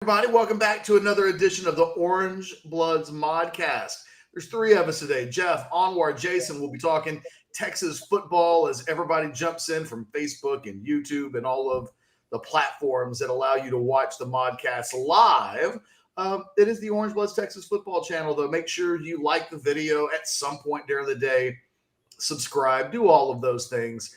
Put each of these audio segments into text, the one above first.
Everybody, welcome back to another edition of the Orangebloods Modcast. There's three of us today. Geoff, Anwar, Jason will be talking Texas football as everybody jumps in from Facebook and YouTube and all of the platforms that allow you to watch the Modcast live. It is the Orangebloods Texas football channel, though. Make sure you like the video at some point during the day, subscribe, do all of those things.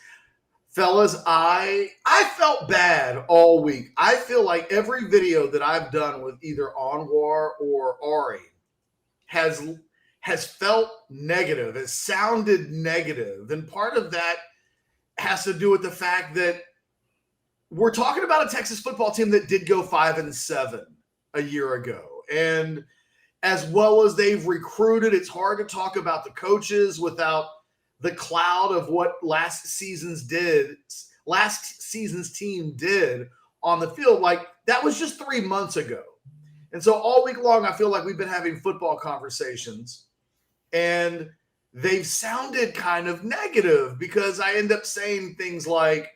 Fellas, I felt bad all week. I feel like every video that I've done with either Anwar or Ari has felt negative, has sounded negative. And part of that has to do with the fact that we're talking about a Texas football team that did go 5-7 a year ago. And as well as they've recruited, it's hard to talk about the coaches without the cloud of what last season's team did on the field. Like, that was just 3 months ago. And so all week long, I feel like we've been having football conversations, and they've sounded kind of negative because I end up saying things like,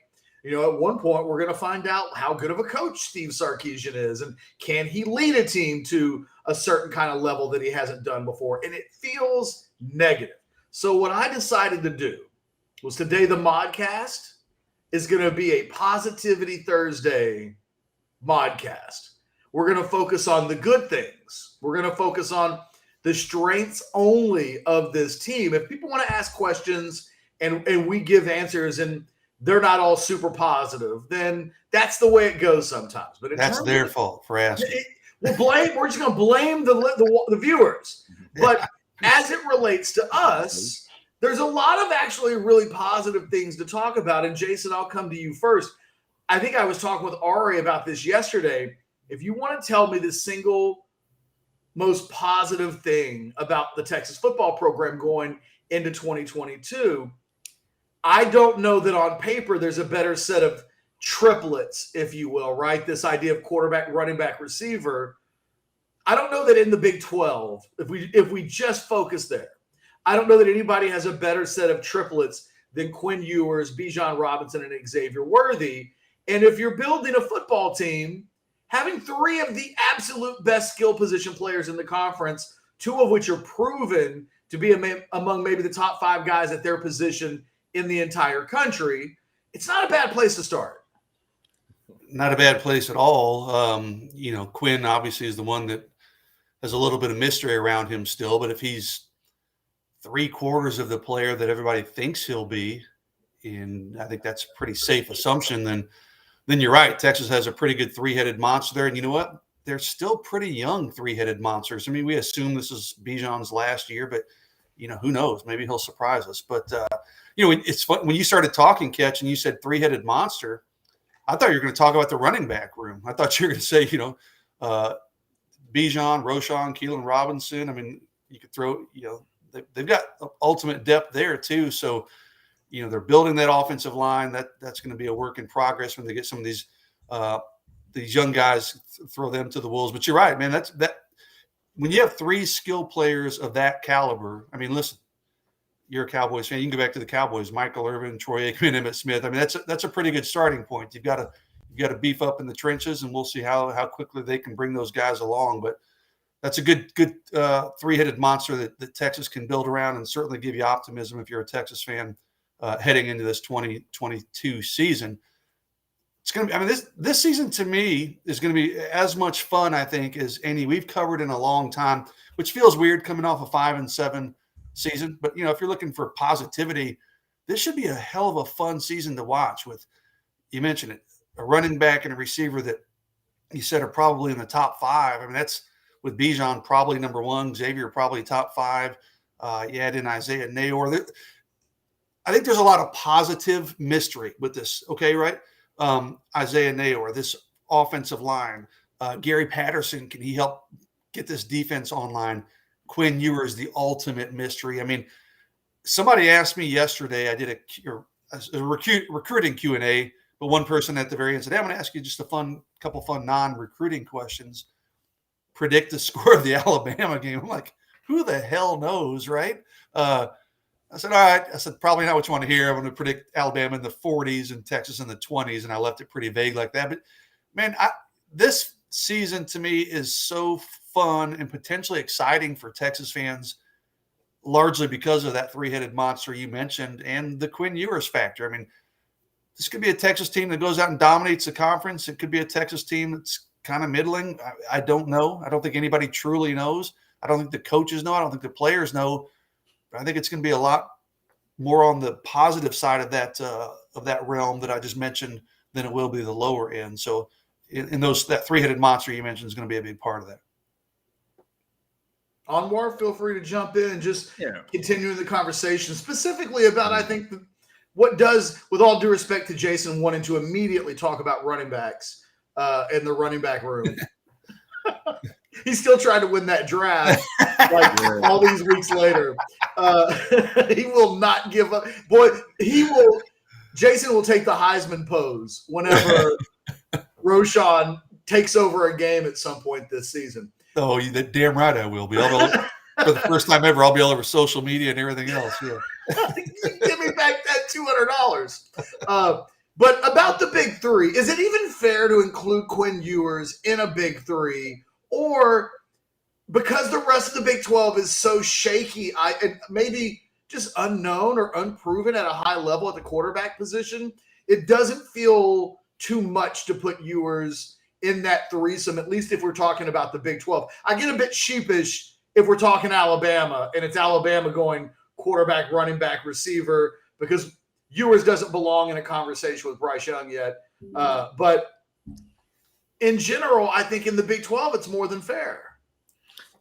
at one point, we're going to find out how good of a coach Steve Sarkisian is, and can he lead a team to a certain kind of level that he hasn't done before. And it feels negative. So what I decided to do was today the Modcast is going to be a Positivity Thursday Modcast. We're going to focus on the good things. We're going to focus on the strengths only of this team. If people want to ask questions and we give answers and they're not all super positive, then that's the way it goes sometimes. But that's their fault for asking. We're just going to blame the viewers. But as it relates to us, there's a lot of actually really positive things to talk about. And Jason, I'll come to you first. I think I was talking with Ari about this yesterday. If you want to tell me the single most positive thing about the Texas football program going into 2022, I don't know that on paper there's a better set of triplets, if you will, right? This idea of quarterback, running back, receiver. I don't know that in the Big 12, if we just focus there, I don't know that anybody has a better set of triplets than Quinn Ewers, Bijan Robinson, and Xavier Worthy. And if you're building a football team, having three of the absolute best skill position players in the conference, two of which are proven to be among maybe the top five guys at their position in the entire country, it's not a bad place to start. Not a bad place at all. Quinn obviously is the one that has a little bit of mystery around him still, but if he's 3/4 of the player that everybody thinks he'll be, and I think that's a pretty safe assumption, then you're right. Texas has a pretty good three-headed monster there. And you know what? They're still pretty young three-headed monsters. I mean, we assume this is Bijan's last year, but, who knows? Maybe he'll surprise us. But, it's fun. When you started talking, Ketch, and you said three-headed monster, I thought you were going to talk about the running back room. I thought you were going to say, Bijan, Roshan, Keelan Robinson. I mean, you could throw, they've got ultimate depth there too. So, they're building that offensive line. That's going to be a work in progress when they get some of these young guys, throw them to the wolves. But you're right, man. That when you have three skilled players of that caliber. I mean, listen, you're a Cowboys fan. You can go back to the Cowboys: Michael Irvin, Troy Aikman, Emmitt Smith. I mean, that's a pretty good starting point. You've got to beef up in the trenches, and we'll see how quickly they can bring those guys along. But that's a good three-headed monster that Texas can build around, and certainly give you optimism if you're a Texas fan heading into this 2022 season. It's going to be, I mean, this season to me is going to be as much fun, I think, as any we've covered in a long time, which feels weird coming off a 5-7 season. But, if you're looking for positivity, this should be a hell of a fun season to watch with, you mentioned it, a running back and a receiver that you said are probably in the top five. I mean, that's with Bijan probably number one, Xavier probably top five. You add in Isaiah Nayor. I think there's a lot of positive mystery with this. Okay, right? Isaiah Nayor, this offensive line. Gary Patterson, can he help get this defense online? Quinn Ewers, the ultimate mystery. I mean, somebody asked me yesterday, I did a recruiting Q&A, but one person at the very end said, hey, I'm going to ask you just a couple fun non-recruiting questions. Predict the score of the Alabama game. I'm like, who the hell knows, right? I said, all right. I said, probably not what you want to hear. I'm going to predict Alabama in the 40s and Texas in the 20s, and I left it pretty vague like that. But, man, this season to me is so fun and potentially exciting for Texas fans, largely because of that three-headed monster you mentioned and the Quinn Ewers factor. I mean, this could be a Texas team that goes out and dominates the conference. It could be a Texas team that's kind of middling. I don't know. I don't think anybody truly knows. I don't think the coaches know. I don't think the players know. But I think it's going to be a lot more on the positive side of that realm that I just mentioned than it will be the lower end. So in that three-headed monster you mentioned is going to be a big part of that. Anwar, feel free to jump in and just continue the conversation specifically about, I think, what does, with all due respect to Jason wanting to immediately talk about running backs in the running back room. He's still trying to win that draft all these weeks later. He will not give up. Boy, Jason will take the Heisman pose whenever Roshan takes over a game at some point this season. Oh, you're damn right I will be. For the first time ever, I'll be all over social media and everything else. Yeah. Give me back that $200. But about the big three, is it even fair to include Quinn Ewers in a big three? Or because the rest of the Big 12 is so shaky, and maybe just unknown or unproven at a high level at the quarterback position, it doesn't feel too much to put Ewers in that threesome, at least if we're talking about the Big 12. I get a bit sheepish if we're talking Alabama, and it's Alabama going quarterback, running back, receiver, because Ewers doesn't belong in a conversation with Bryce Young yet. But in general, I think in the Big 12, it's more than fair.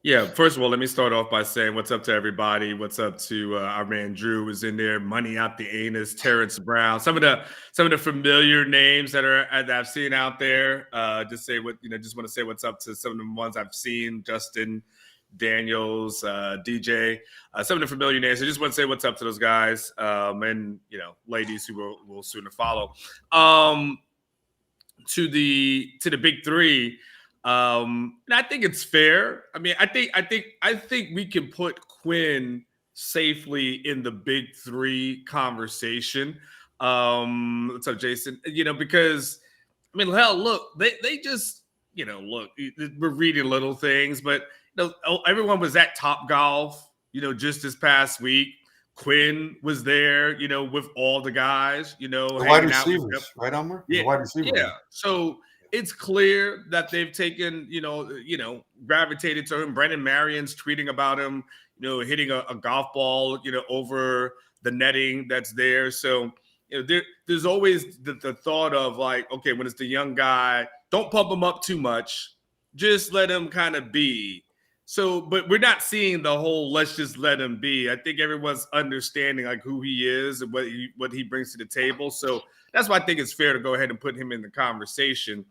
Yeah, first of all, let me start off by saying what's up to everybody. What's up to our man Drew is in there, Money Out the Anus, Terrence Brown, some of the familiar names that I've seen out there. Just want to say what's up to some of the ones I've seen, Justin, Daniels, DJ, some of the familiar names. I just want to say what's up to those guys, and ladies who will soon to follow. To the big three. And I think it's fair. I mean, I think we can put Quinn safely in the big three conversation. What's up, Jason? Because I mean, hell, look, they just, look, we're reading little things, but everyone was at Top Golf, just this past week. Quinn was there, with all the guys, the wide receivers, right, Elmer? Yeah, the wide receivers. Yeah. So it's clear that they've taken, gravitated to him. Brandon Marion's tweeting about him, hitting a golf ball, over the netting that's there. So, there's always the thought of like, okay, when it's the young guy, don't pump him up too much. Just let him kind of be. So, but we're not seeing the whole let's just let him be. I think everyone's understanding like who he is and what he brings to the table. So that's why I think it's fair to go ahead and put him in the conversation.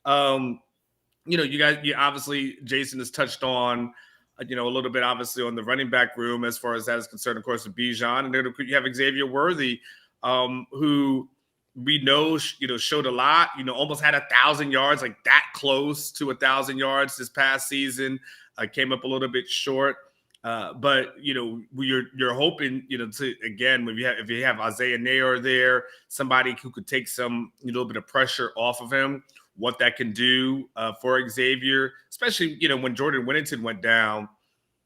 You guys, obviously Jason has touched on, a little bit obviously on the running back room as far as that is concerned, of course, with Bijan, and then you have Xavier Worthy, who we know, showed a lot, almost had 1,000 yards, like that close to 1,000 yards this past season. Came up a little bit short, but you're hoping to, again, if you have Isaiah Nayor there, somebody who could take some little bit of pressure off of him, what that can do for Xavier, especially when Jordan Whittington went down,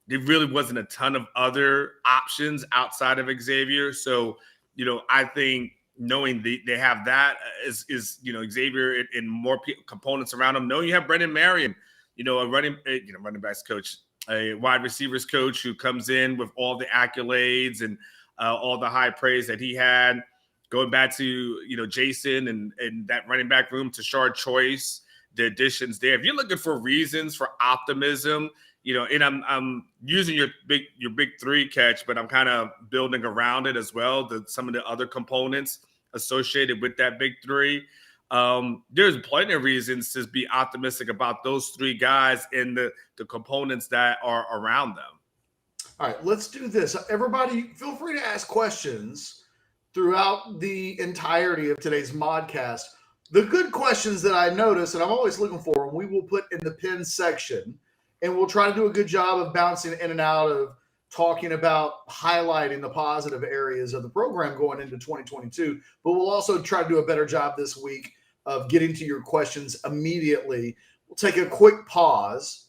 there really wasn't a ton of other options outside of Xavier. So I think knowing they have that is Xavier and more components around him. Knowing you have Brendan Marion, a running backs coach, a wide receivers coach who comes in with all the accolades and all the high praise that he had. Going back to, Jason and that running back room, Tashard Choice, the additions there. If you're looking for reasons for optimism, and I'm using your big three catch, but I'm kind of building around it as well, some of the other components associated with that big three. There's plenty of reasons to be optimistic about those three guys and the components that are around them. All right, let's do this. Everybody, feel free to ask questions throughout the entirety of today's Modcast. The good questions that I notice, and I'm always looking for them, we will put in the pin section, and we'll try to do a good job of bouncing in and out of talking about highlighting the positive areas of the program going into 2022. But we'll also try to do a better job this week of getting to your questions immediately. we'll take a quick pause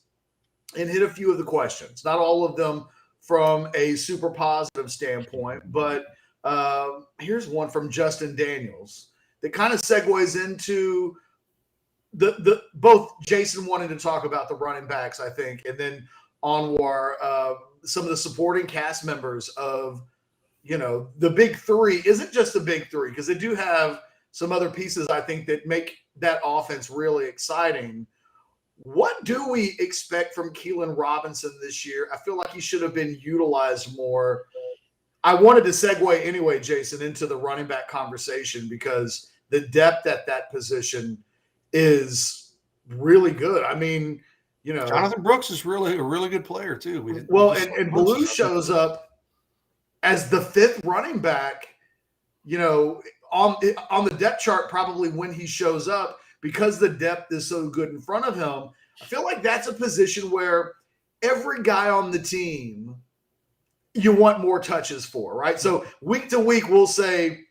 and hit a few of the questions. Not all of them from a super positive standpoint, but here's one from Justin Daniels that kind of segues into the both Jason wanted to talk about the running backs, I think, and then Anwar, some of the supporting cast members of, the big three. Isn't just the big three, because they do have some other pieces, I think, that make that offense really exciting. What do we expect from Keelan Robinson this year? I feel like he should have been utilized more. I wanted to segue anyway, Jason, into the running back conversation, because the depth at that position is really good. I mean, Jonathan Brooks is really a really good player too. And Blue shows up as the fifth running back, on the depth chart, probably when he shows up, because the depth is so good in front of him. I feel like that's a position where every guy on the team you want more touches for, right? So week to week, we'll say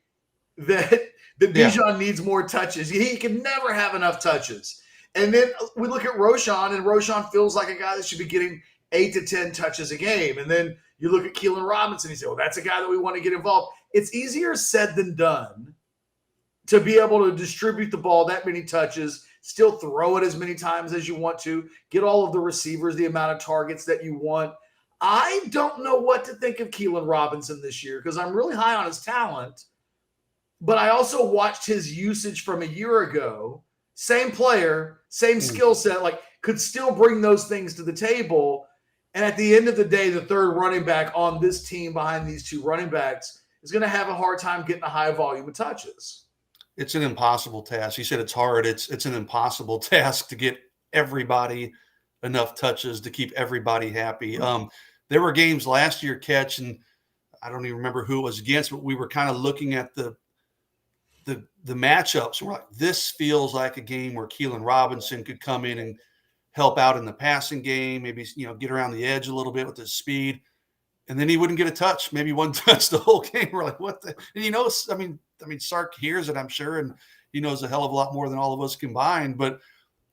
that Bijan needs more touches. He can never have enough touches. And then we look at Roshan, and Roshan feels like a guy that should be getting 8 to 10 touches a game. And then you look at Keelan Robinson, you say, well, that's a guy that we want to get involved. It's easier said than done to be able to distribute the ball that many touches, still throw it as many times as you want to, get all of the receivers the amount of targets that you want. I don't know what to think of Keelan Robinson this year, because I'm really high on his talent, but I also watched his usage from a year ago. Same player, same skill set, could still bring those things to the table. And at the end of the day, the third running back on this team behind these two running backs is going to have a hard time getting a high volume of touches. It's an impossible task. You said it's hard. It's an impossible task to get everybody enough touches to keep everybody happy. There were games last year, Ketch, and I don't even remember who it was against, but we were kind of looking at the matchups. We're like, this feels like a game where Keelan Robinson could come in and help out in the passing game, maybe, get around the edge a little bit with his speed. And then he wouldn't get a touch, maybe one touch the whole game. We're like, what the? And I mean, Sark hears it, I'm sure, and he knows a hell of a lot more than all of us combined, but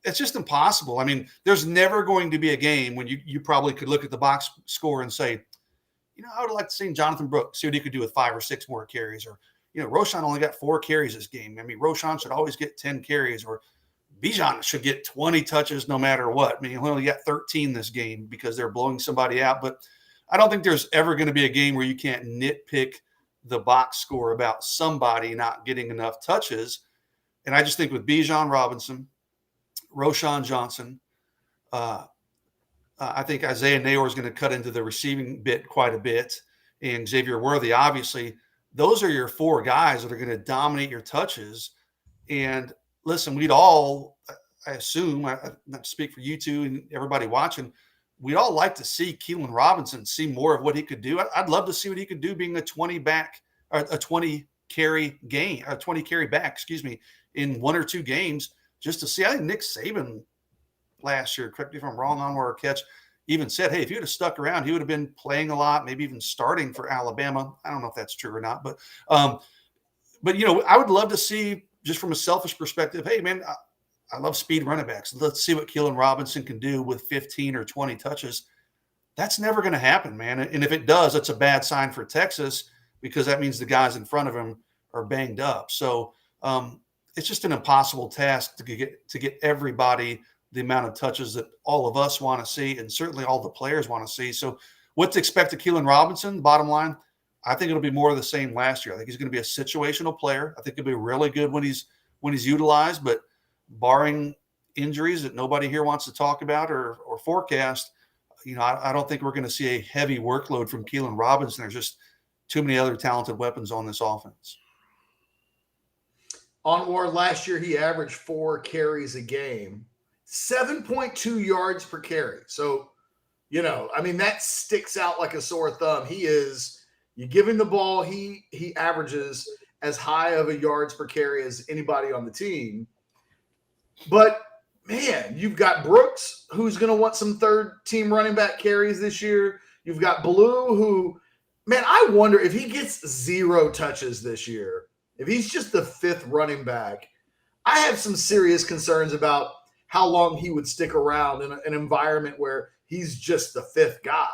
it's just impossible. I mean, there's never going to be a game when you probably could look at the box score and say, I would like to see Jonathan Brooks, see what he could do with 5 or 6 more carries, or, Roshan only got 4 carries this game. I mean, Roshan should always get 10 carries, or Bijan should get 20 touches no matter what. I mean, he only got 13 this game because they're blowing somebody out. But I don't think there's ever going to be a game where you can't nitpick the box score about somebody not getting enough touches. And I just think with Bijan Robinson, Roshan Johnson, I think Isaiah Nayor is going to cut into the receiving bit quite a bit, and Xavier Worthy, obviously. Those are your 4 guys that are going to dominate your touches. And listen, we'd all, I assume, I not speak for you two and everybody watching, we'd all like to see Keelan Robinson see more of what he could do. I'd love to see what he could do being a 20 carry back, in 1 or 2 games, just to see. I think Nick Saban last year, correct me if I'm wrong, Anwar Ketch, even said, hey, if he would have stuck around, he would have been playing a lot, maybe even starting for Alabama. I don't know if that's true or not, but I would love to see, just from a selfish perspective, hey, man, I love speed running backs. Let's see what Keelan Robinson can do with 15 or 20 touches. That's never going to happen, man. And if it does, it's a bad sign for Texas, because that means the guys in front of him are banged up. So it's just an impossible task to get everybody the amount of touches that all of us want to see, and certainly all the players want to see. So what to expect of Keelan Robinson? Bottom line, I think it'll be more of the same last year. I think he's going to be a situational player. I think he'll be really good when he's utilized, but barring injuries that nobody here wants to talk about or forecast, I don't think we're going to see a heavy workload from Keelan Robinson. There's just too many other talented weapons on this offense. Anwar, last year he averaged 4 carries a game, 7.2 yards per carry. So, that sticks out like a sore thumb. You give him the ball, he averages as high of a yards per carry as anybody on the team. But, man, you've got Brooks, who's going to want some third-team running back carries this year. You've got Blue, who, man, I wonder if he gets 0 touches this year, if he's just the 5th running back. I have some serious concerns about how long he would stick around in an environment where he's just the fifth guy.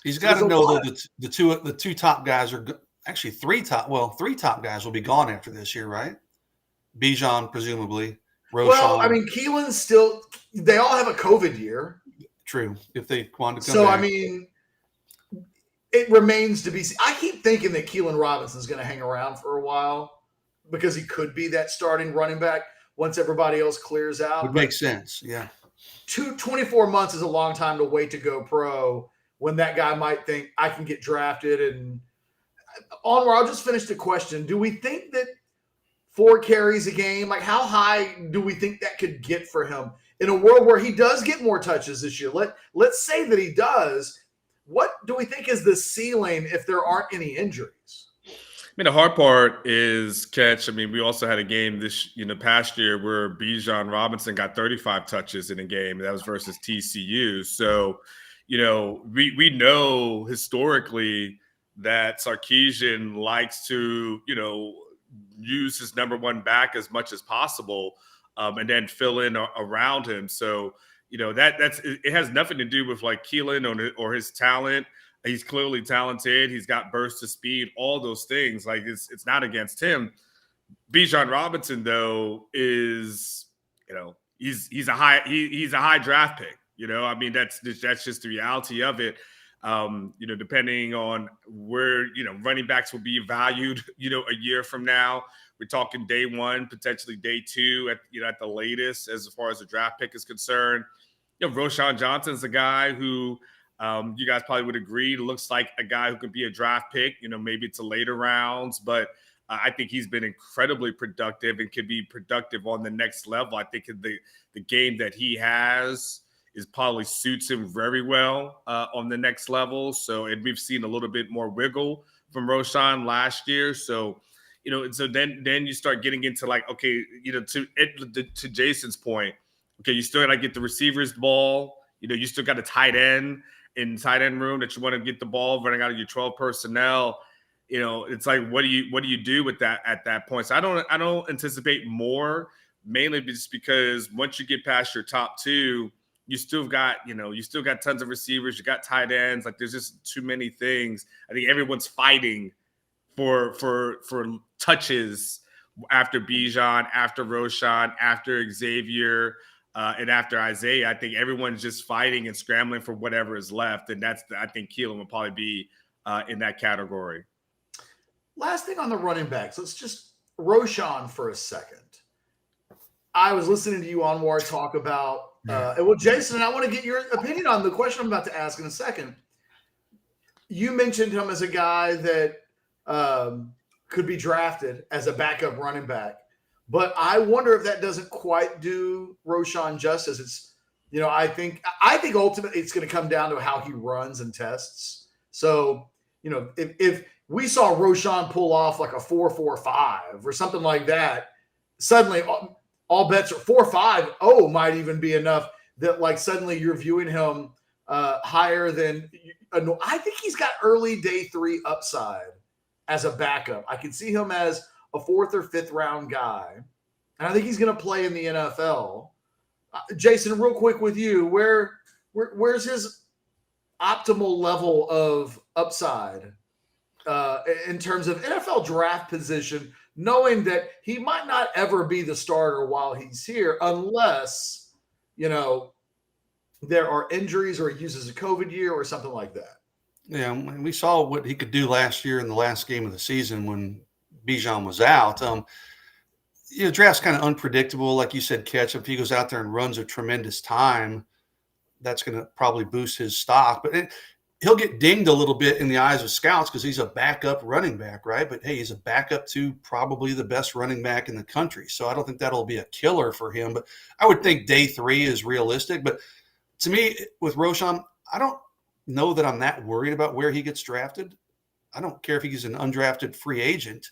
He's got to know that the two top guys are actually three top guys will be gone after this year, right? Bijan, presumably. Roshan. Well, I mean, Keelan's still – they all have a COVID year. True, if they want to come So, back. I mean, it remains to be seen. I keep thinking that Keelan Robinson's going to hang around for a while because he could be that starting running back once everybody else clears out. Would make sense, yeah. 24 months is a long time to wait to go pro when that guy might think, I can get drafted. And Anwar, I'll just finish the question. Do we think that 4 carries a game, like how high do we think that could get for him in a world where he does get more touches this year? Let's say that he does. What do we think is the ceiling if there aren't any injuries? I mean, the hard part is Ketch. I mean, we also had a game past year where Bijan Robinson got 35 touches in a game. That was versus TCU. So, we know historically that Sarkisian likes to, use his number one back as much as possible, and then fill in around him. So, it has nothing to do with like Keelan or his talent. He's clearly talented. He's got bursts of speed, all those things. Like it's not against him. Bijan Robinson, though, is, he's a high draft pick. I mean, that's just the reality of it. Depending on where, running backs will be valued, a year from now. We're talking day 1, potentially day 2 at the latest, as far as the draft pick is concerned. Roshan Johnson's a guy who you guys probably would agree looks like a guy who could be a draft pick. Maybe it's a later rounds, but I think he's been incredibly productive and could be productive on the next level. I think the game that he has is probably suits him very well on the next level. So, and we've seen a little bit more wiggle from Roshan last year. So, so then you start getting into like, okay, to Jason's point, okay, you still got to get the receivers ball. You still got a tight end in tight end room that you want to get the ball running out of your 12 personnel. It's like, what do you do with that at that point? So I don't anticipate more, mainly just because once you get past your top 2, you still got tons of receivers. You got tight ends. Like there's just too many things. I think everyone's fighting for touches after Bijan, after Roshan, after Xavier, and after Isaiah. I think everyone's just fighting and scrambling for whatever is left. And I think Keelan will probably be in that category. Last thing on the running backs. Let's just Roshan for a second. I was listening to you, Anwar, talk about Jason, and I want to get your opinion on the question I'm about to ask in a second. You mentioned him as a guy that could be drafted as a backup running back, but I wonder if that doesn't quite do Roshan justice. It's, I think ultimately it's going to come down to how he runs and tests. So, if we saw Roshan pull off like a 4.45 or something like that, suddenly all bets are 4.50 might even be enough that like suddenly you're viewing him higher than I think he's got early day 3 upside as a backup. I can see him as a 4th or 5th round guy, and I think he's going to play in the NFL. Jason, real quick with you, where's his optimal level of upside in terms of NFL draft position, knowing that he might not ever be the starter while he's here unless, there are injuries or he uses a COVID year or something like that. Yeah, we saw what he could do last year in the last game of the season when Bijan was out. Draft's kind of unpredictable. Like you said, Ketch, if he goes out there and runs a tremendous time, that's going to probably boost his stock. But he'll get dinged a little bit in the eyes of scouts because he's a backup running back, right? But, hey, he's a backup to probably the best running back in the country. So I don't think that'll be a killer for him. But I would think day 3 is realistic. But to me, with Roshan, I don't know that I'm that worried about where he gets drafted. I don't care if he's an undrafted free agent.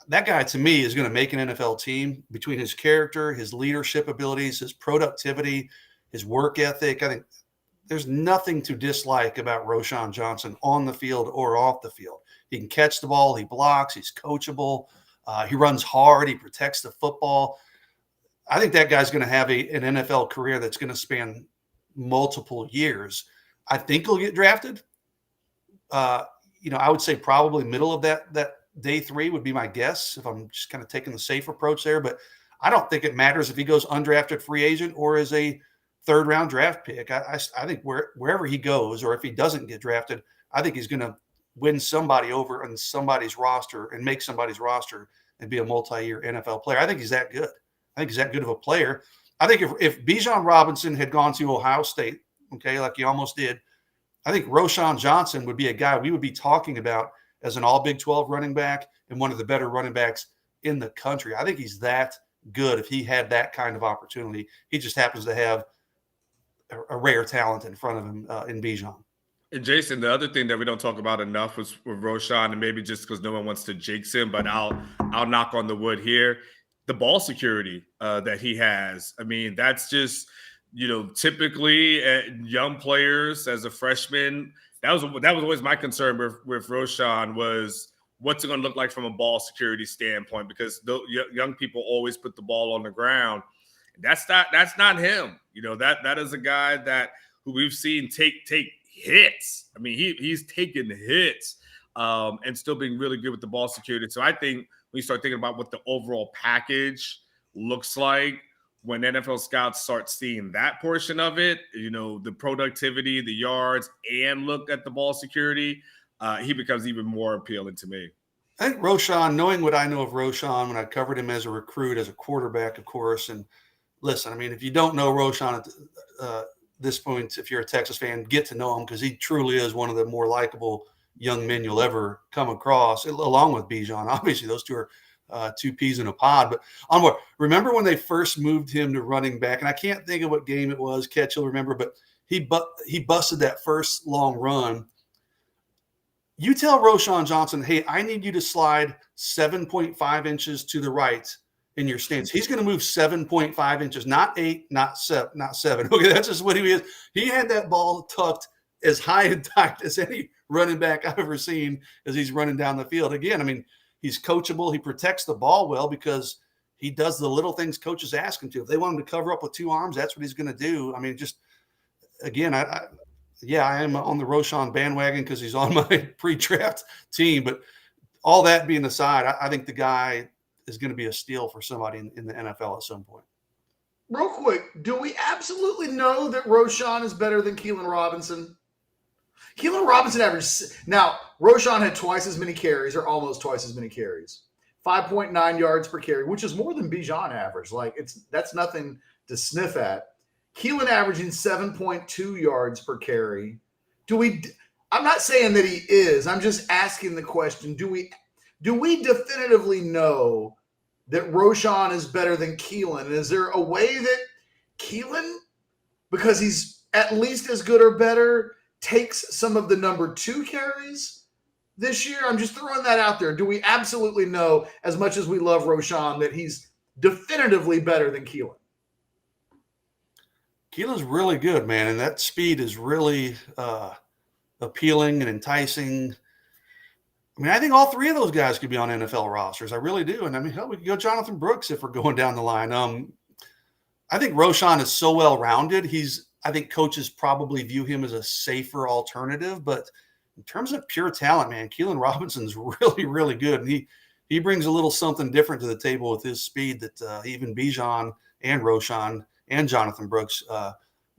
That guy, to me, is going to make an NFL team between his character, his leadership abilities, his productivity, his work ethic. I think there's nothing to dislike about Roshan Johnson on the field or off the field. He can catch the ball. He blocks. He's coachable. He runs hard. He protects the football. I think that guy's going to have an NFL career that's going to span multiple years. I think he'll get drafted. I would say probably middle of that day 3 would be my guess if I'm just kind of taking the safe approach there. But I don't think it matters if he goes undrafted free agent or as a 3rd round draft pick. I think wherever he goes, or if he doesn't get drafted, I think he's going to win somebody over on somebody's roster and make somebody's roster and be a multi-year NFL player. I think he's that good. I think he's that good of a player. I think if Bijan Robinson had gone to Ohio State, okay, like he almost did, I think Roshan Johnson would be a guy we would be talking about as an all Big 12 running back and one of the better running backs in the country. I think he's that good if he had that kind of opportunity. He just happens to have a rare talent in front of him in Bijan. And Jason, the other thing that we don't talk about enough was with Roshan, and maybe just because no one wants to jinx him, but I'll knock on the wood here. The ball security that he has. I mean, that's just, typically young players as a freshman, that was always my concern with Roshan was what's it going to look like from a ball security standpoint, because the young people always put the ball on the ground. That's not him. That is a guy who we've seen take hits. I mean, he's taken hits and still being really good with the ball security. So I think when you start thinking about what the overall package looks like, when NFL scouts start seeing that portion of it, the productivity, the yards, and look at the ball security, he becomes even more appealing to me. I think Roshan, knowing what I know of Roshan, when I covered him as a recruit, as a quarterback, of course, and listen, I mean, if you don't know Roshan at this point, if you're a Texas fan, get to know him because he truly is one of the more likable young men you'll ever come across, along with Bijan. Obviously, those two are 2 peas in a pod. But Anwar, remember when they first moved him to running back? And I can't think of what game it was. Ketch, you'll remember, but he busted that first long run. You tell Roshan Johnson, hey, I need you to slide 7.5 inches to the right in your stance. He's going to move 7.5 inches, not 8, not 7. Okay, that's just what he is. He had that ball tucked as high and tight as any running back I've ever seen as he's running down the field. Again, I mean, he's coachable. He protects the ball well because he does the little things coaches ask him to. If they want him to cover up with 2 arms, that's what he's going to do. I mean, just again, I am on the Roshan bandwagon because he's on my pre-draft team. But all that being aside, I think the guy is going to be a steal for somebody in the NFL at some point. Real quick, do we absolutely know that Roshan is better than Keelan Robinson? Keelan Robinson averaged – now, Roshan had twice as many carries or almost twice as many carries. 5.9 yards per carry, which is more than Bijan averaged. That's nothing to sniff at. Keelan averaging 7.2 yards per carry. I'm not saying that he is. I'm just asking the question, do we definitively know that Roshan is better than Keelan? And is there a way that Keelan, because he's at least as good or better, takes some of the number 2 carries this year? I'm just throwing that out there. Do we absolutely know, as much as we love Roshan, that he's definitively better than Keelan? Keelan's really good, man, and that speed is really appealing and enticing. I mean, I think all 3 of those guys could be on NFL rosters. I really do. And I mean, hell, we could go Jonathan Brooks if we're going down the line. I think Roshan is so well-rounded. I think coaches probably view him as a safer alternative. But in terms of pure talent, man, Keelan Robinson's really, really good. And he brings a little something different to the table with his speed that even Bijan and Roshan and Jonathan Brooks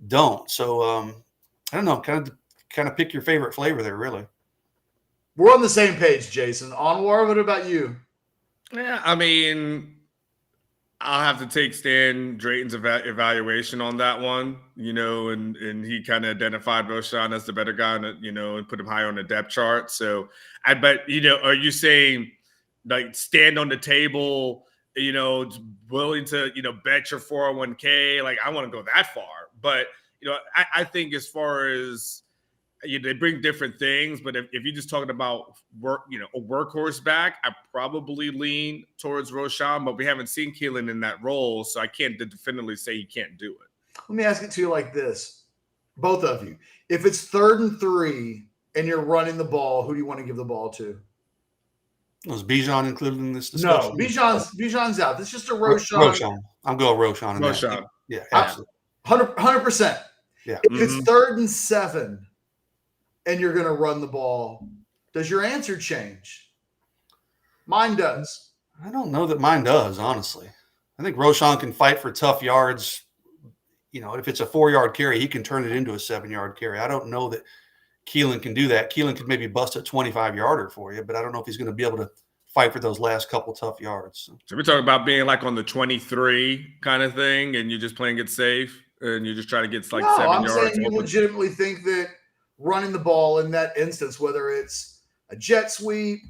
don't. So I don't know, kind of pick your favorite flavor there, really. We're on the same page, Jason. Anwar, what about you? Yeah, I mean, I'll have to take Stan Drayton's evaluation on that one, and he kind of identified Roshan as the better guy, and put him higher on the depth chart. So I bet, are you saying like stand on the table, willing to, bet your 401k? Like, I want to go that far. But, I think as far as, they bring different things, but if you're just talking about work, a workhorse back, I probably lean towards Roshan, but we haven't seen Keelan in that role, so I can't definitively say he can't do it. Let me ask it to you like this, both of you. If it's 3rd and 3 and you're running the ball, who do you want to give the ball to? Was Bijan included in this discussion? No, Bijan's out. This is just a Roshan. Roshan. I'm going Roshan. Roshan. Yeah, absolutely. 100%. Yeah. If it's 3rd and 7 and you're going to run the ball, does your answer change? Mine does. I don't know that mine does, honestly. I think Roshan can fight for tough yards. You know, if it's a 4-yard carry, he can turn it into a 7-yard carry. I don't know that Keelan can do that. Keelan could maybe bust a 25-yarder for you, but I don't know if he's going to be able to fight for those last couple tough yards. So we're talking about being like on the 23 kind of thing, and you're just playing it safe, and you're just trying to get like 7 yards. I'm saying you legitimately think that running the ball in that instance, whether it's a jet sweep,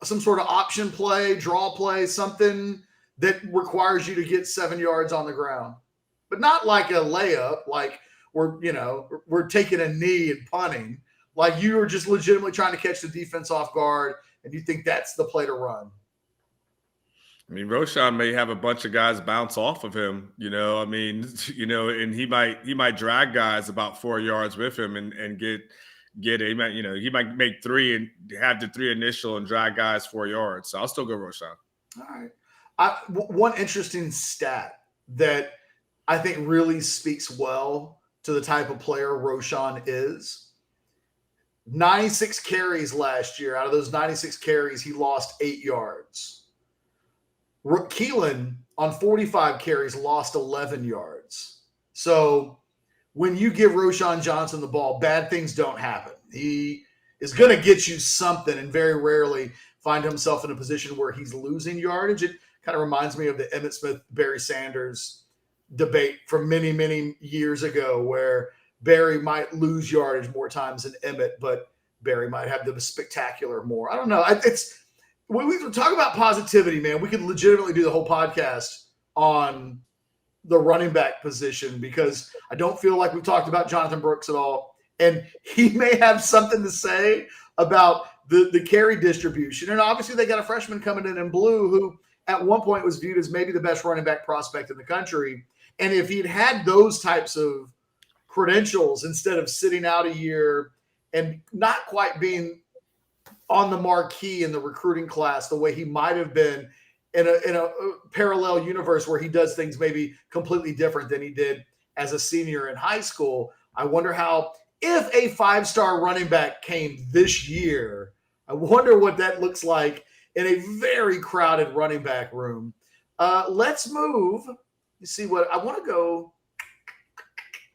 some sort of option play, draw play, something that requires you to get 7 yards on the ground, but not like a layup, like we're taking a knee and punting. Like you are just legitimately trying to catch the defense off guard, and you think that's the play to run. I mean, Roshan may have a bunch of guys bounce off of him, and he might drag guys about 4 yards with him and get it. He might make 3 and have the 3 initial and drag guys 4 yards. So I'll still go Roshan. All right. One interesting stat that I think really speaks well to the type of player Roshan is. 96 carries last year. Out of those 96 carries, he lost 8 yards. Keelan, on 45 carries, lost 11 yards. So when you give Roshan Johnson the ball, bad things don't happen. He is going to get you something and very rarely find himself in a position where he's losing yardage. It kind of reminds me of the Emmitt Smith, Barry Sanders debate from many, many years ago where Barry might lose yardage more times than Emmitt, but Barry might have the spectacular more. I don't know. When we talk about positivity, man, we could legitimately do the whole podcast on the running back position because I don't feel like we've talked about Jonathan Brooks at all. And he may have something to say about the carry distribution. And obviously they got a freshman coming in blue who at one point was viewed as maybe the best running back prospect in the country. And if he'd had those types of credentials instead of sitting out a year and not quite being on the marquee in the recruiting class the way he might have been in a parallel universe where he does things maybe completely different than he did as a senior in high school. I wonder how, if a 5-star running back came this year, I wonder what that looks like in a very crowded running back room. Let's move. You see what I want to go.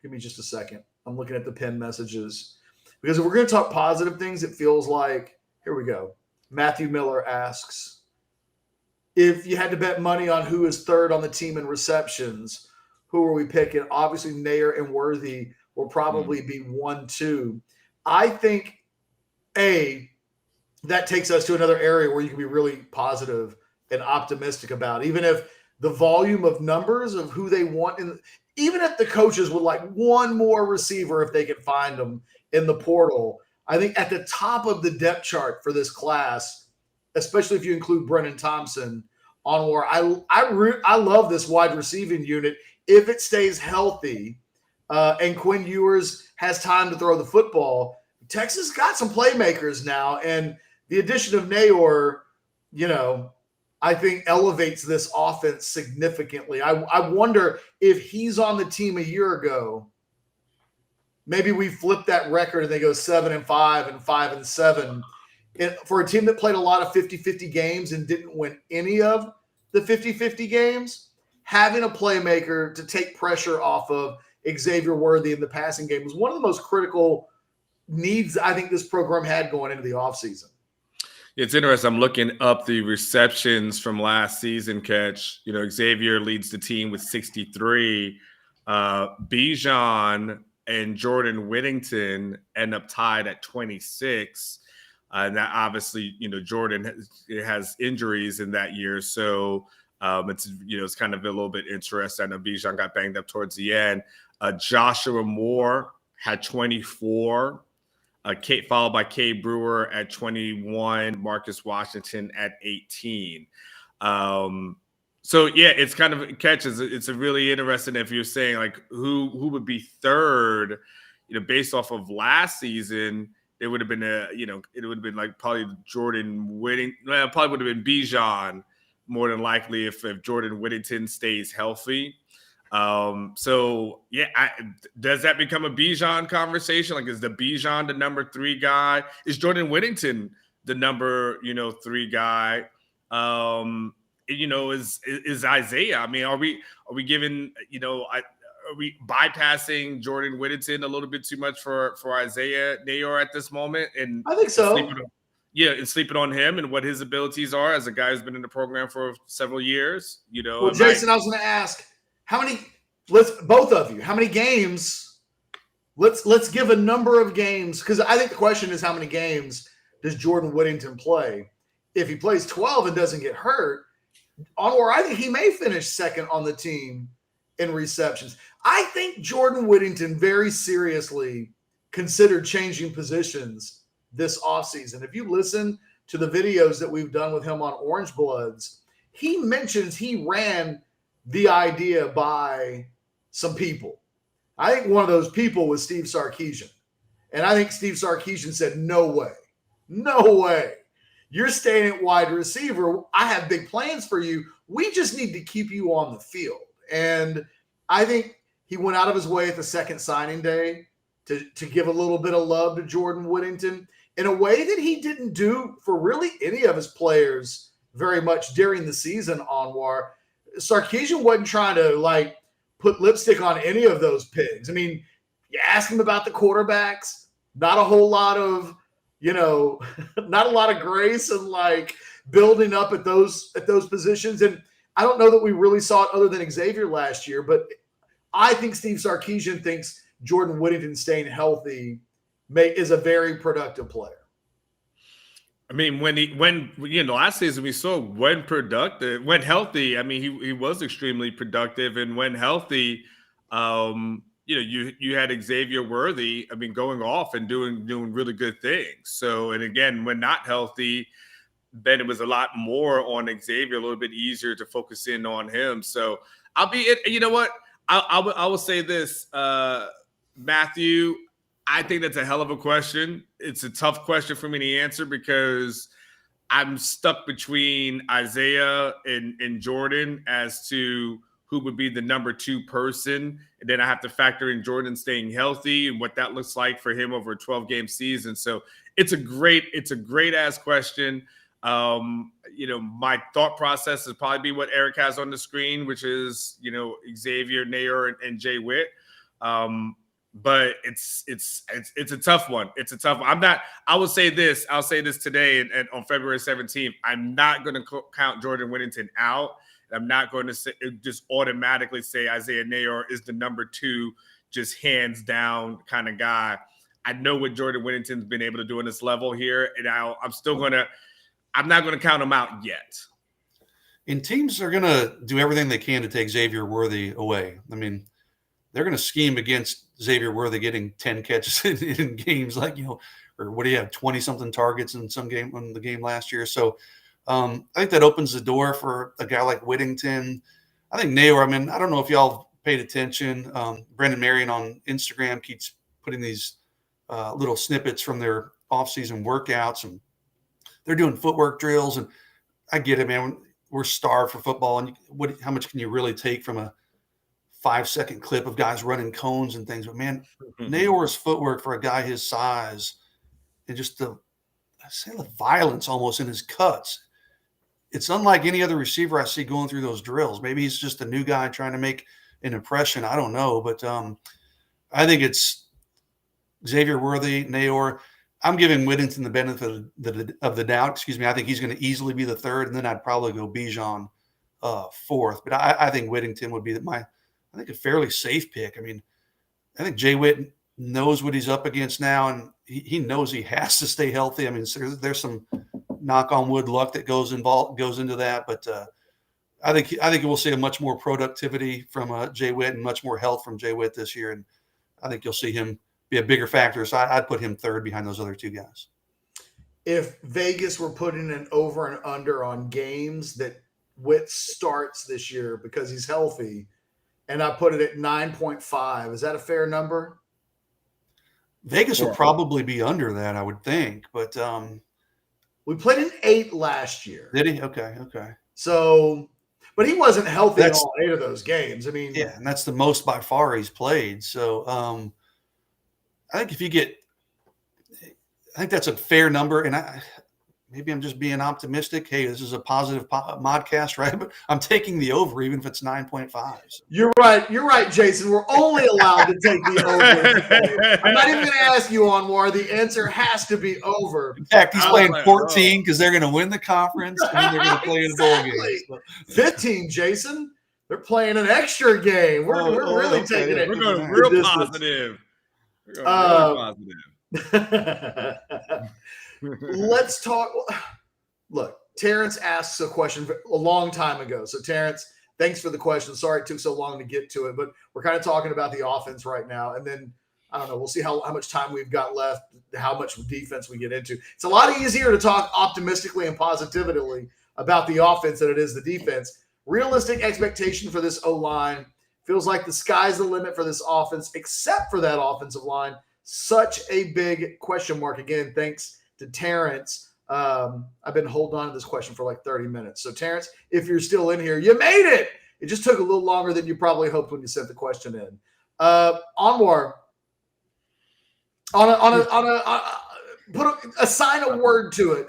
Give me just a second. I'm looking at the pinned messages because if we're going to talk positive things, it feels like, here we go. Matthew Miller asks, if you had to bet money on who is 3rd on the team in receptions, who are we picking? Obviously, Nair and Worthy will probably be 1-2. I think, that takes us to another area where you can be really positive and optimistic about, even if the volume of numbers of who they want, even if the coaches would like one more receiver if they could find them in the portal. I think at the top of the depth chart for this class, especially if you include Brennan Thompson, Anwar, I love this wide receiving unit if it stays healthy and Quinn Ewers has time to throw the football. Texas got some playmakers now, and the addition of Nair, I think elevates this offense significantly. I wonder if he's on the team a year ago, maybe we flip that record and they go 7-5 and 5-7. For a team that played a lot of 50-50 games and didn't win any of the 50-50 games, having a playmaker to take pressure off of Xavier Worthy in the passing game was one of the most critical needs I think this program had going into the offseason. It's interesting. I'm looking up the receptions from last season, Catch. Xavier leads the team with 63. Bijan and Jordan Whittington end up tied at 26. And that obviously, Jordan has injuries in that year. So it's kind of a little bit interesting. I know Bijan got banged up towards the end. Joshua Moore had 24. Followed by Kay Brewer at 21, Marcus Washington at 18. It's kind of catches. It's a really interesting if you're saying like who would be 3rd, based off of last season. it would have been it would have been like probably Jordan Whittington. Well, probably would have been Bijan more than likely if Jordan Whittington stays healthy. So yeah, does that become a Bijan conversation? Like, is the Bijan the number 3 guy? Is Jordan Whittington the number 3 guy? Is Isaiah? I mean, are we giving are we bypassing Jordan Whittington a little bit too much for Isaiah Nayor at this moment? And I think so. And sleeping on him and what his abilities are as a guy who's been in the program for several years. Well, Jason, I was going to ask, how many games? Let's give a number of games, because I think the question is how many games does Jordan Whittington play? If he plays 12 and doesn't get hurt, Anwar, I think he may finish second on the team in receptions. I think Jordan Whittington very seriously considered changing positions this offseason. If you listen to the videos that we've done with him on Orangebloods, he mentions he ran the idea by some people. I think one of those people was Steve Sarkisian. And I think Steve Sarkisian said, no way. You're staying at wide receiver. I have big plans for you. We just need to keep you on the field. And I think he went out of his way at the second signing day to give a little bit of love to Jordan Whittington in a way that he didn't do for really any of his players very much during the season, Anwar. Sarkisian wasn't trying to put lipstick on any of those pigs. I mean, you ask him about the quarterbacks, not a whole lot of, not a lot of grace and building up at those positions. And I don't know that we really saw it other than Xavier last year, but I think Steve Sarkisian thinks Jordan Whittington staying healthy is a very productive player. I mean, when last season we saw when healthy. I mean, he was extremely productive, and when healthy, you had Xavier Worthy. I mean, going off and doing really good things. So, and again, when not healthy, then it was a lot more on Xavier, a little bit easier to focus in on him. So, you know what? I will say this, Matthew. I think that's a hell of a question. It's a tough question for me to answer because I'm stuck between Isaiah and Jordan as to who would be the number 2 person. And then I have to factor in Jordan staying healthy and what that looks like for him over a 12-game season. So it's a great ass question. My thought process is probably be what Eric has on the screen, which is, Xavier Nayor and Jay Witt. But it's a tough one. It's a tough one. I'll say this today and on February 17th, I'm not going to count Jordan Whittington out. I'm not going to just automatically say Isaiah Nayor is the number 2, just hands down kind of guy. I know what Jordan Whittington's been able to do in this level here, and I'm not going to count him out yet. And teams are going to do everything they can to take Xavier Worthy away. I mean, they're going to scheme against Xavier Worthy getting 10 catches in games or what do you have, 20-something targets in some game in the game last year. So I think that opens the door for a guy like Whittington. I think Nayor, I mean, I don't know if y'all paid attention. Brendan Marion on Instagram keeps putting these little snippets from their offseason workouts, and they're doing footwork drills. And I get it, man. We're starved for football. And how much can you really take from a 5-second clip of guys running cones and things? But man, Nayor's footwork for a guy his size and just the violence almost in his cuts. It's unlike any other receiver I see going through those drills. Maybe he's just a new guy trying to make an impression. I don't know, but I think it's Xavier Worthy, Nayor. I'm giving Whittington the benefit of the doubt. Excuse me. I think he's going to easily be the 3rd, and then I'd probably go Bijan 4th. But I think Whittington would be I think a fairly safe pick. I mean, I think Jay Witt knows what he's up against now, and he knows he has to stay healthy. I mean, there's some knock on wood luck that goes into that, but I think we'll see a much more productivity from Jay Witt and much more health from Jay Witt this year, and I think you'll see him be a bigger factor. So I'd put him 3rd behind those other 2 guys. If Vegas were putting an over and under on games that Witt starts this year because he's healthy, and I put it at 9.5. Is that a fair number? Vegas will probably be under that, I would think. But we played an 8 last year. Did he? Okay. So, but he wasn't healthy in all 8 of those games. I mean, yeah, and that's the most by far he's played. So I think I think that's a fair number. And maybe I'm just being optimistic. Hey, this is a positive modcast, right? But I'm taking the over, even if it's 9.5. So. You're right, Jason. We're only allowed to take the over. I'm not even going to ask you, Anwar. The answer has to be over. In fact, he's playing 14 because they're going to win the conference and they're going to play in the bowl game. So. 15, Jason. They're playing an extra game. We're really taking it. We're going real positive. Let's talk. Look, Terrence asks a question a long time ago. So, Terrence, thanks for the question. Sorry it took so long to get to it, but we're kind of talking about the offense right now. And then, I don't know, we'll see how much time we've got left, how much defense we get into. It's a lot easier to talk optimistically and positively about the offense than it is the defense. Realistic expectation for this O-line feels like the sky's the limit for this offense, except for that offensive line. Such a big question mark. Again, thanks to Terrence. I've been holding on to this question for like 30 minutes. So, Terrence, if you're still in here, you made it. It just took a little longer than you probably hoped when you sent the question in. Anwar, assign a word to it.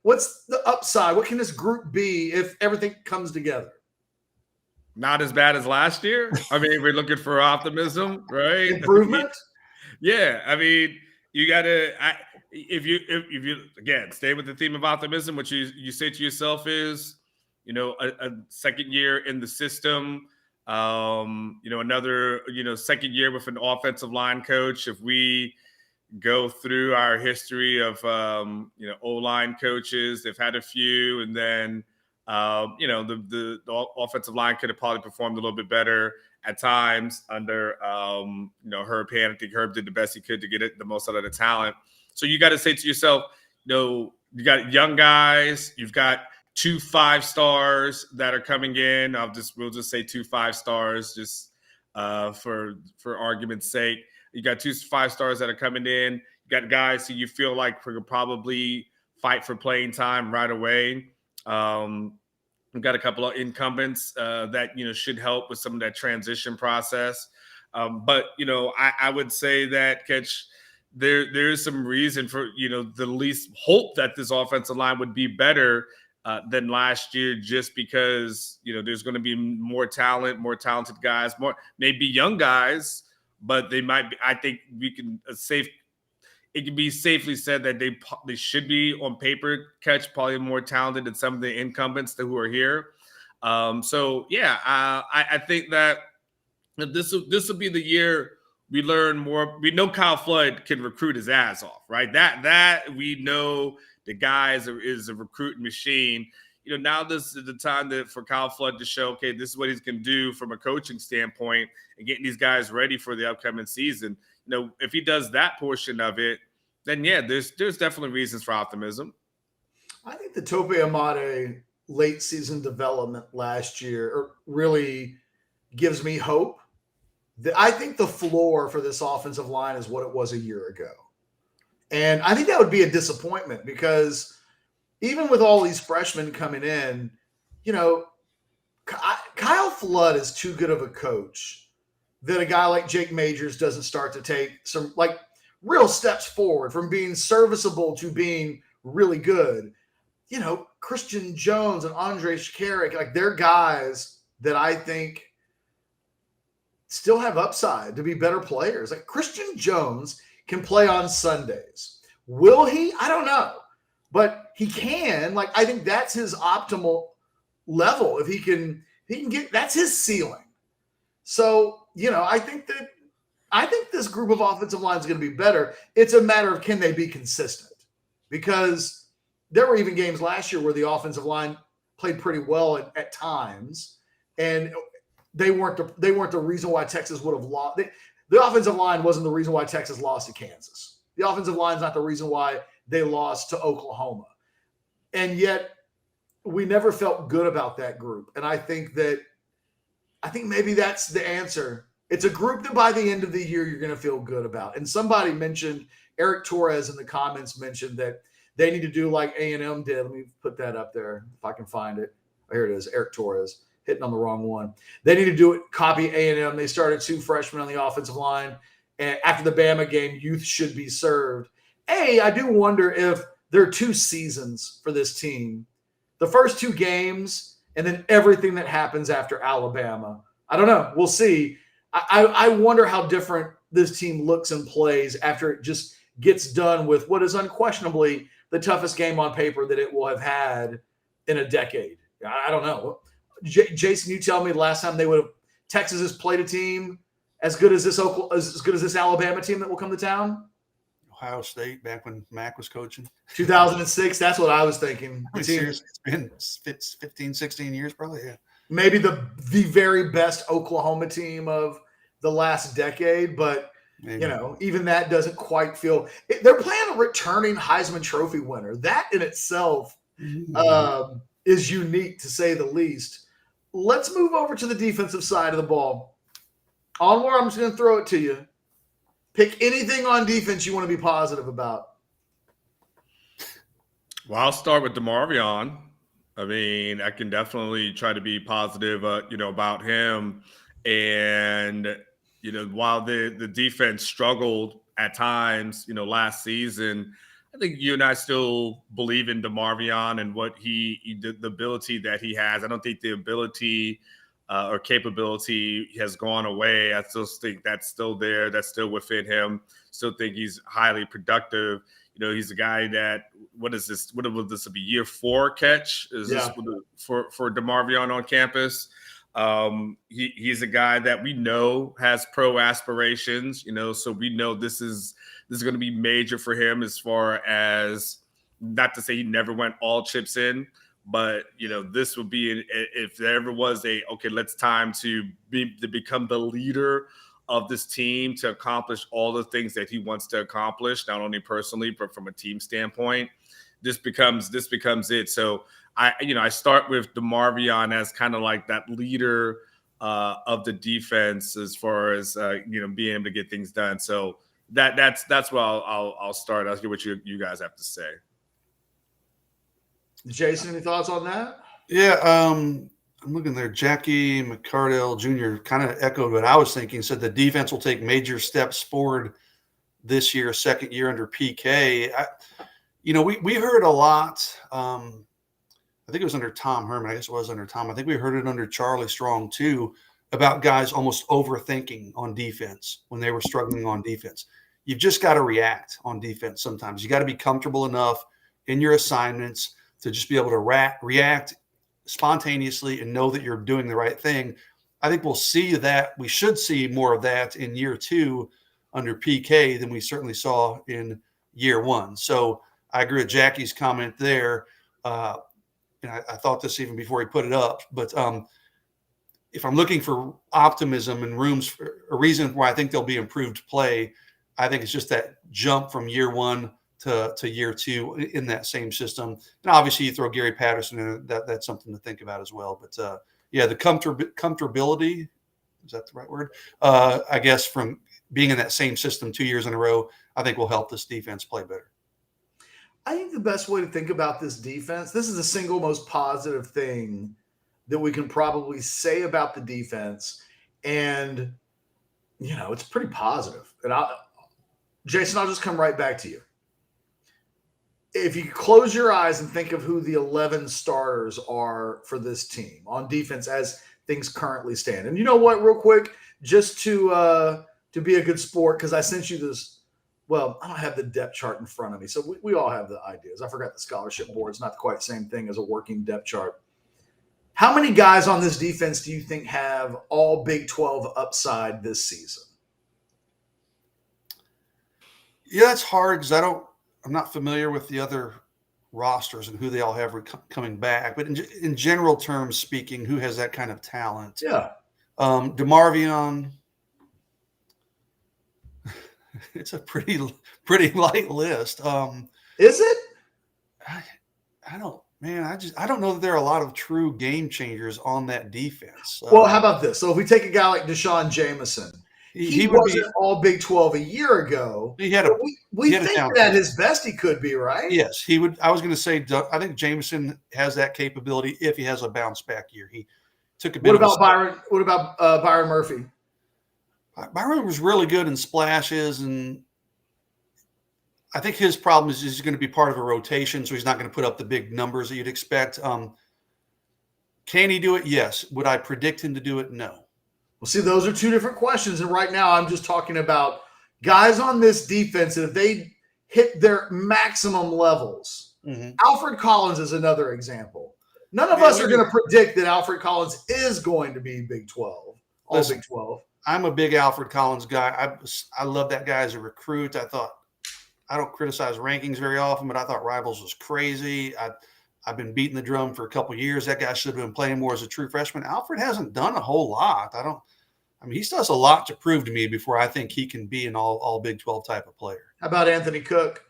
What's the upside? What can this group be if everything comes together? Not as bad as last year. I mean, we're looking for optimism, right? Improvement. Yeah, I mean, you got to. If you again stay with the theme of optimism, what you say to yourself is, a second year in the system, another second year with an offensive line coach. If we go through our history of O-line coaches, they've had a few, and then the offensive line could have probably performed a little bit better at times under Herb Pan. I think Herb did the best he could to get the most out of the talent. So you got to say to yourself, you got young guys, you've got 2 5-stars that are coming in. We'll just say 2 5-stars just for argument's sake. You got 2 5-stars that are coming in. You got guys who you feel like could probably fight for playing time right away. We've got a couple of incumbents that should help with some of that transition process. But I would say that Ketch, there is some reason for the least hope that this offensive line would be better than last year, just because there's going to be more talented guys, more maybe young guys, but they might be. I think we can it can be safely said that they should be on paper, Catch, probably more talented than some of the incumbents who are here. I think that this will be the year we learn more. We know Kyle Flood can recruit his ass off, right? That we know the guy is a recruiting machine. Now this is the time for Kyle Flood to show, okay, this is what he's going to do from a coaching standpoint and getting these guys ready for the upcoming season. If he does that portion of it, then yeah, there's definitely reasons for optimism. I think the Tope Amade late season development last year really gives me hope. I think the floor for this offensive line is what it was a year ago. And I think that would be a disappointment because even with all these freshmen coming in, Kyle Flood is too good of a coach that a guy like Jake Majors doesn't start to take some real steps forward from being serviceable to being really good. Christian Jones and Andre Shkarik, they're guys that I think still have upside to be better players. Christian Jones can play on Sundays. Will he? I don't know. But he can. I think that's his optimal level. If he can get, that's his ceiling. So, I think this group of offensive line is going to be better. It's a matter of can they be consistent? Because there were even games last year where the offensive line played pretty well at times, and they weren't the reason why Texas would have lost. The offensive line wasn't the reason why Texas lost to Kansas. The offensive line is not the reason why they lost to Oklahoma. And yet we never felt good about that group. And I think maybe that's the answer It's a group that by the end of the year you're going to feel good about. And somebody mentioned, Eric Torres in the comments mentioned that they need to do like A&M did. Let me put that up there if I can find it. Oh, here it is, Eric Torres, hitting on the wrong one. They need to do it, copy A&M. They started 2 freshmen on the offensive line. And after the Bama game, youth should be served. I do wonder if there are 2 seasons for this team. The first 2 games and then everything that happens after Alabama. I don't know. We'll see. I wonder how different this team looks and plays after it just gets done with what is unquestionably the toughest game on paper that it will have had in a decade. I don't know. Jason, you tell me the last time Texas has played a team as good as this Alabama team that will come to town? Ohio State, back when Mac was coaching. 2006, that's what I was thinking. Seriously, it's been 15, 16 years probably, yeah. Maybe the very best Oklahoma team of the last decade, but maybe. Even that doesn't quite feel – they're playing a returning Heisman Trophy winner. That in itself is unique, to say the least. Let's move over to the defensive side of the ball. Anwar, I'm just going to throw it to you. Pick anything on defense you want to be positive about. Well, I'll start with DeMarvion. I mean, I can definitely try to be positive, about him. And, while the defense struggled at times, last season, I think you and I still believe in DeMarvion and what the ability that he has. I don't think the ability or capability has gone away. I still think that's still there. That's still within him. Still think he's highly productive. He's a guy that, what is this? What will this be? Year 4 catch? This for DeMarvion on campus? He's a guy that we know has pro aspirations, so we know this is going to be major for him, as far as, not to say he never went all chips in, but this would be, if there ever was let's time to become the leader of this team, to accomplish all the things that he wants to accomplish, not only personally but from a team standpoint. This becomes it. So I start with DeMarvion as kind of like that leader of the defense, as far as being able to get things done. So that's where I'll start. I'll hear what you guys have to say. Jason, any thoughts on that? Yeah, I'm looking there. Jackie McCardell Jr. kind of echoed what I was thinking. Said the defense will take major steps forward this year, second year under PK. We heard a lot. I think it was under Tom Herman. I guess it was under Tom. I think we heard it under Charlie Strong too, about guys almost overthinking on defense when they were struggling on defense. You've just got to react on defense sometimes. You got to be comfortable enough in your assignments to just be able to react spontaneously and know that you're doing the right thing. I think we'll see that. We should see more of that in year 2 under PK than we certainly saw in year 1. So I agree with Jackie's comment there. And I thought this even before he put it up. But if I'm looking for optimism and rooms for a reason why I think there'll be improved play, I think it's just that jump from year 1 to year 2 in that same system. And obviously you throw Gary Patterson in, that's something to think about as well. But the comfortability, is that the right word? I guess from being in that same system 2 years in a row, I think will help this defense play better. I think the best way to think about this defense, this is the single most positive thing that we can probably say about the defense. And, it's pretty positive. And Jason, I'll just come right back to you. If you close your eyes and think of who the 11 starters are for this team on defense as things currently stand. And you know what, real quick, just to be a good sport, because I sent you this. Well, I don't have the depth chart in front of me, so we all have the ideas. I forgot the scholarship board. It's not quite the same thing as a working depth chart. How many guys on this defense do you think have all Big 12 upside this season? Yeah, that's hard because I'm not familiar with the other rosters and who they all have coming back. But in general terms speaking, who has that kind of talent? Yeah. DeMarvion, it's a pretty light list. Is it? I don't Man, I don't know that there are a lot of true game changers on that defense. Well, how about this? So if we take a guy like Deshaun Jameson, he would wasn't all Big 12 a year ago. He had we think that at his best he could be, right? Yes, he would. I was going to say, I think Jameson has that capability if he has a bounce back year. He took a bit. Byron? What about Byron Murphy? Byron was really good in splashes, and I think his problem is he's going to be part of a rotation, so he's not going to put up the big numbers that you'd expect. Can he do it? Yes. Would I predict him to do it? No. Well, see, those are two different questions. And right now I'm just talking about guys on this defense that if they hit their maximum levels. Mm-hmm. Alfred Collins is another example. None of us are going to predict that Alfred Collins is going to be Big 12, Big 12. I'm a big Alfred Collins guy. I love that guy as a recruit. I don't criticize rankings very often, but I thought Rivals was crazy. I've been beating the drum for a couple of years. That guy should have been playing more as a true freshman. Alfred hasn't done a whole lot. He still has a lot to prove to me before I think he can be an all Big 12 type of player. How about Anthony Cook?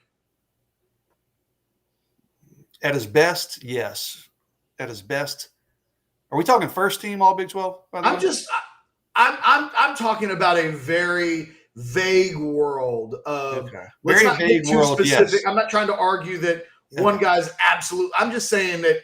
At his best, yes. At his best. Are we talking first team all Big 12? I'm talking about a very vague world of very vague world. Yes. I'm not trying to argue that one guy's absolute. I'm just saying that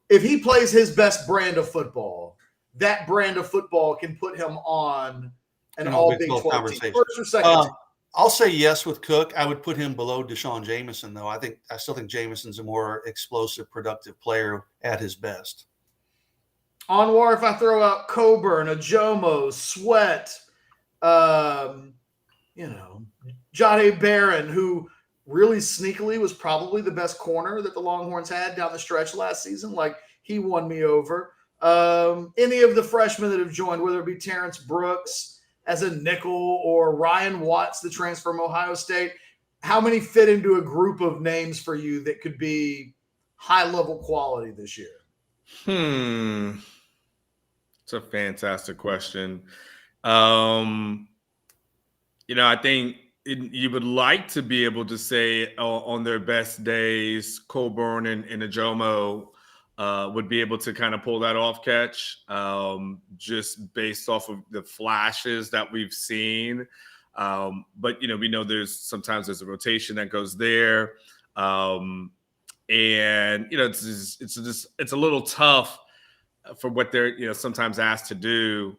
if he plays his best brand of football, that brand of football can put him on an all Big 12 conversation. First or second. I'll say yes with Cook. I would put him below Deshaun Jameson, though. I still think Jameson's a more explosive, productive player at his best. Anwar, if I throw out Coburn, Ajomo, Sweat, Jahdae Barron, who really sneakily was probably the best corner that the Longhorns had down the stretch last season. Like, he won me over. Any of the freshmen that have joined, whether it be Terrence Brooks as a nickel or Ryan Watts, the transfer from Ohio State, how many fit into a group of names for you that could be high-level quality this year? It's a fantastic question. I think you would like to be able to say on their best days, Coburn and Ajomo would be able to kind of pull that off catch just based off of the flashes that we've seen. But, we know sometimes there's a rotation that goes there. And, it's a little tough for what they're, sometimes asked to do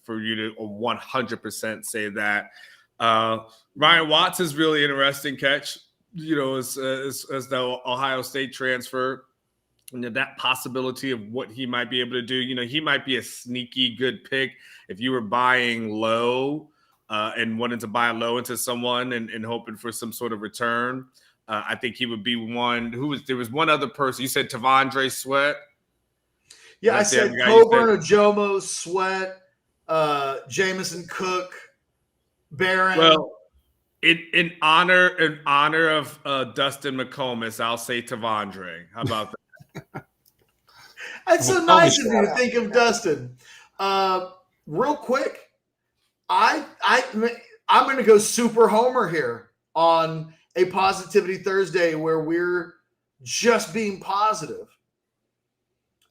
for you to 100% say that. Ryan Watts is really interesting catch, as the Ohio State transfer. That possibility of what he might be able to do. He might be a sneaky good pick if you were buying low and wanted to buy low into someone and hoping for some sort of return. I think he would be one. There was one other person. You said Tavondre Sweat. Yeah, I said Coburn, Ajomo, Sweat, Jameson, Cook, Barron. Well, in honor of Dustin McComas, I'll say Tavondre. How about that? That's so nice of you to think of Dustin. Real quick, I'm going to go super homer here on a Positivity Thursday where we're just being positive.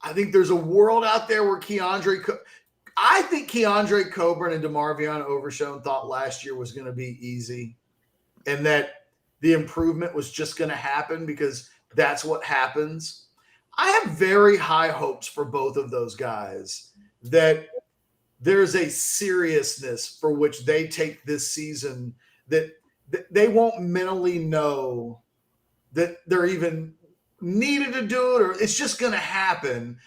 I think there's a world out there where I think Keandre Coburn and DeMarvion Overshown thought last year was going to be easy and that the improvement was just going to happen because that's what happens. I have very high hopes for both of those guys that there's a seriousness for which they take this season that they won't mentally know that they're even needed to do it or it's just going to happen.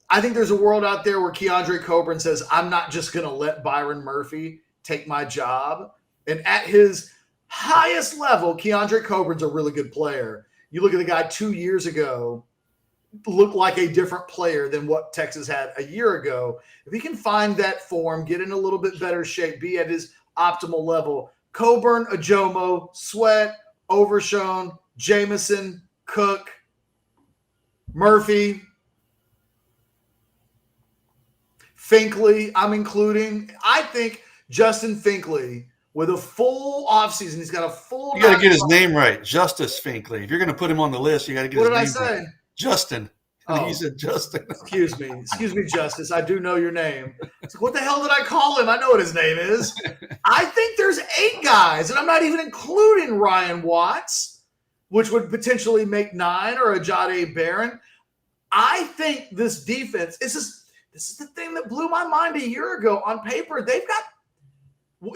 I think there's a world out there where Keandre Coburn says, I'm not just going to let Byron Murphy take my job. And at his highest level, Keandre Coburn's a really good player. You look at the guy 2 years ago, looked like a different player than what Texas had a year ago. If he can find that form, get in a little bit better shape, be at his optimal level, Coburn, Ajomo, Sweat, Overshown, Jameson, Cook, Murphy, Finkley, I'm including. I think Justin Finkley with a full offseason, he's got a full. You got to get his name right, Justice Finkley. If you're going to put him on the list, you got to get his name right. What did I say? Justin. And Oh. he said Justin. Excuse me, Justice. I do know your name. It's like, what the hell did I call him? I know what his name is. I think there's 8 guys, and I'm not even including Ryan Watts, which would potentially make 9, or Ajade Barron. I think this defense, this is the thing that blew my mind a year ago. On paper, they've got,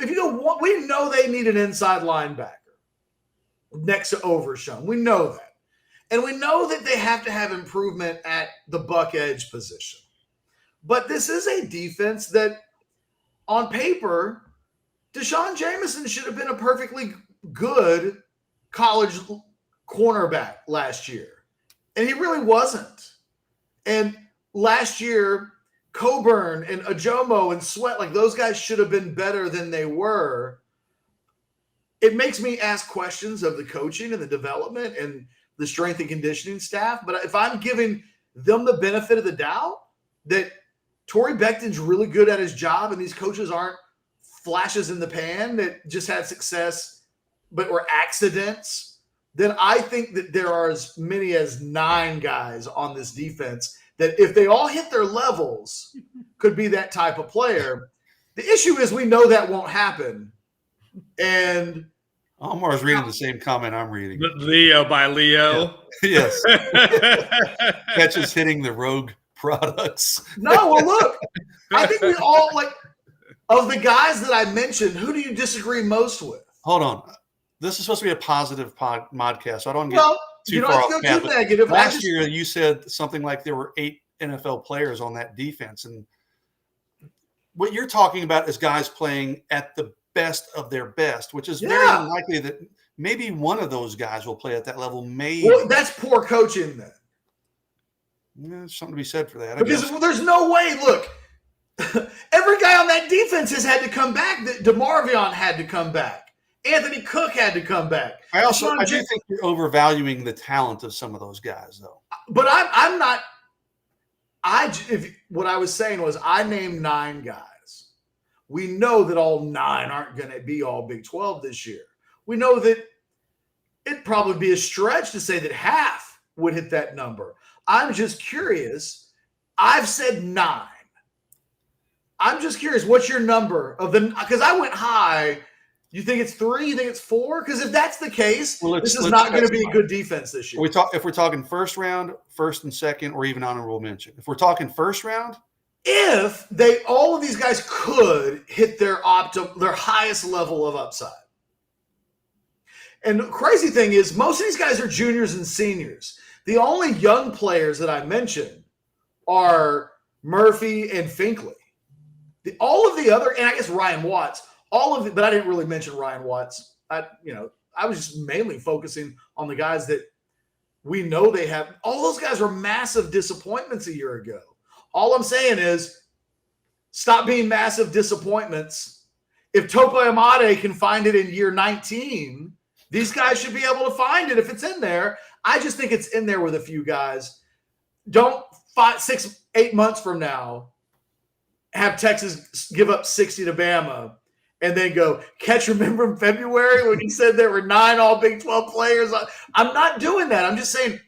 if you go, we know they need an inside linebacker next to Overshown. We know that. And we know that they have to have improvement at the buck edge position. But this is a defense that, on paper, Deshaun Jameson should have been a perfectly good college cornerback last year. And he really wasn't. And last year, Coburn and Ajomo and Sweat, like those guys should have been better than they were. It makes me ask questions of the coaching and the development and the strength and conditioning staff. But if I'm giving them the benefit of the doubt that Torrey Becton's really good at his job and these coaches aren't flashes in the pan that just had success but were accidents, then I think that there are as many as 9 guys on this defense that, if they all hit their levels, could be that type of player. The issue is we know that won't happen. And Almar's reading the same comment I'm reading. Leo by Leo. Yeah. Yes. Catches hitting the rogue products. no, well, look, I think we all, like, of the guys that I mentioned, who do you disagree most with? Hold on. This is supposed to be a positive modcast, so I don't get you too don't far have off to go path. too negative. Last year, you said something like there were 8 NFL players on that defense. And what you're talking about is guys playing at the best of their best, which is very unlikely that maybe one of those guys will play at that level. Maybe. Well, that's poor coaching then. Yeah, there's something to be said for that. Because there's no way, look, every guy on that defense has had to come back. DeMarvion had to come back. Anthony Cook had to come back. I do think you're overvaluing the talent of some of those guys, though. But I'm not. What I was saying was I named 9 guys. We know that all 9 aren't going to be all Big 12 this year. We know that it'd probably be a stretch to say that half would hit that number. I'm just curious. I've said 9. I'm just curious. What's your number of the? Because I went high. You think it's 3? You think it's 4? Because if that's the case, this is not going to be a good defense this year. If we're talking first round, first and second, or even honorable mention. If we're talking first round, if all of these guys could hit their highest level of upside. And the crazy thing is, most of these guys are juniors and seniors. The only young players that I mentioned are Murphy and Finkley. All of the other, and I guess Ryan Watts. But I didn't really mention Ryan Watts. I was just mainly focusing on the guys that we know they have. All those guys were massive disappointments a year ago. All I'm saying is stop being massive disappointments. If Tope Amade can find it in year 19, these guys should be able to find it if it's in there. I just think it's in there with a few guys. Don't 5, 6, 8 months from now have Texas give up 60 to Bama and then go, remember in February when he said there were 9 all Big 12 players? I'm not doing that. I'm just saying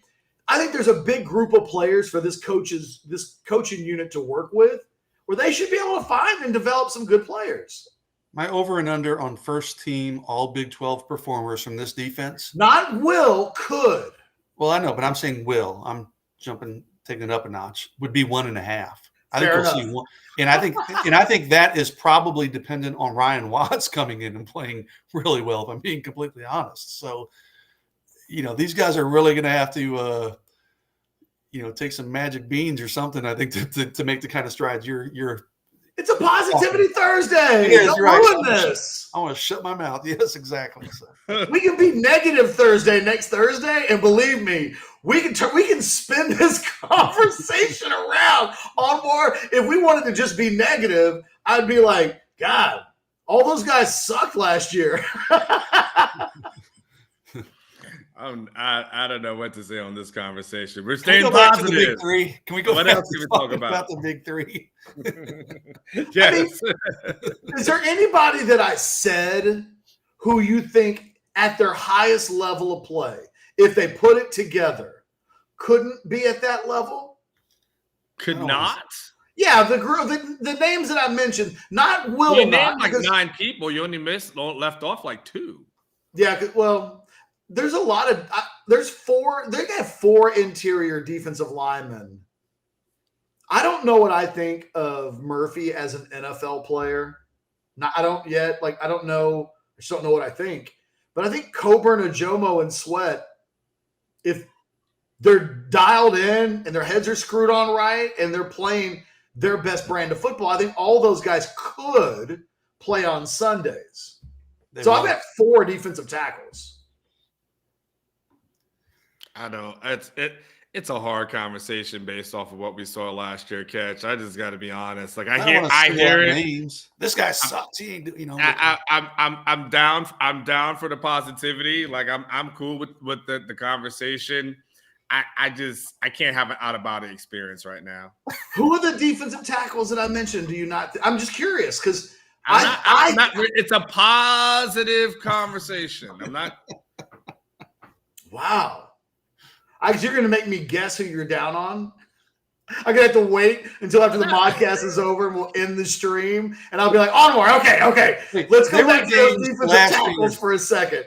I think there's a big group of players for this coaching unit to work with where they should be able to find and develop some good players. My over and under on first team all Big 12 performers from this defense. Not will, could. Well, I know, but I'm saying will. I'm taking it up a notch. Would be 1.5. I think Fair we'll see one. And I think that is probably dependent on Ryan Watts coming in and playing really well, if I'm being completely honest. So, these guys are really going to have to, take some magic beans or something, I think, to make the kind of strides you're It's a Positivity Thursday. It is, Don't right. ruin this. I want to shut my mouth. Yes, exactly. So. We can be negative Thursday next Thursday, and believe me, we can spin this conversation around on more. If we wanted to just be negative, I'd be like, God, all those guys sucked last year. I don't know what to say on this conversation. We're staying Can we go back to positive. the big 3? Can we go What back else to can we talk about? the big 3? Yes. Is there anybody that I said who you think at their highest level of play, if they put it together, couldn't be at that level? Could not? Yeah, the names that I mentioned, not will You not. named like 9 people. You only left off like 2. Yeah, well, there's a lot of there's 4. They have 4 interior defensive linemen. I don't know what I think of Murphy as an NFL player. I don't yet. Like, I don't know. I just don't know what I think. But I think Coburn, Ajomo, and Sweat, if they're dialed in and their heads are screwed on right and they're playing their best brand of football, I think all those guys could play on Sundays. So I've got 4 defensive tackles. I know it's a hard conversation based off of what we saw last year, Catch. I just got to be honest. Like I hear it. Names. This guy sucks. He ain't, I'm down for the positivity. Like I'm cool with the conversation. I can't have an out of body experience right now. Who are the defensive tackles that I mentioned? Do you not? I'm just curious because it's a positive conversation. I'm not. Wow. You're going to make me guess who you're down on? I'm going to have to wait until after the Modcast is over and we'll end the stream. And I'll be like, Anwar, okay. Let's go back to those defensive tackles for a second.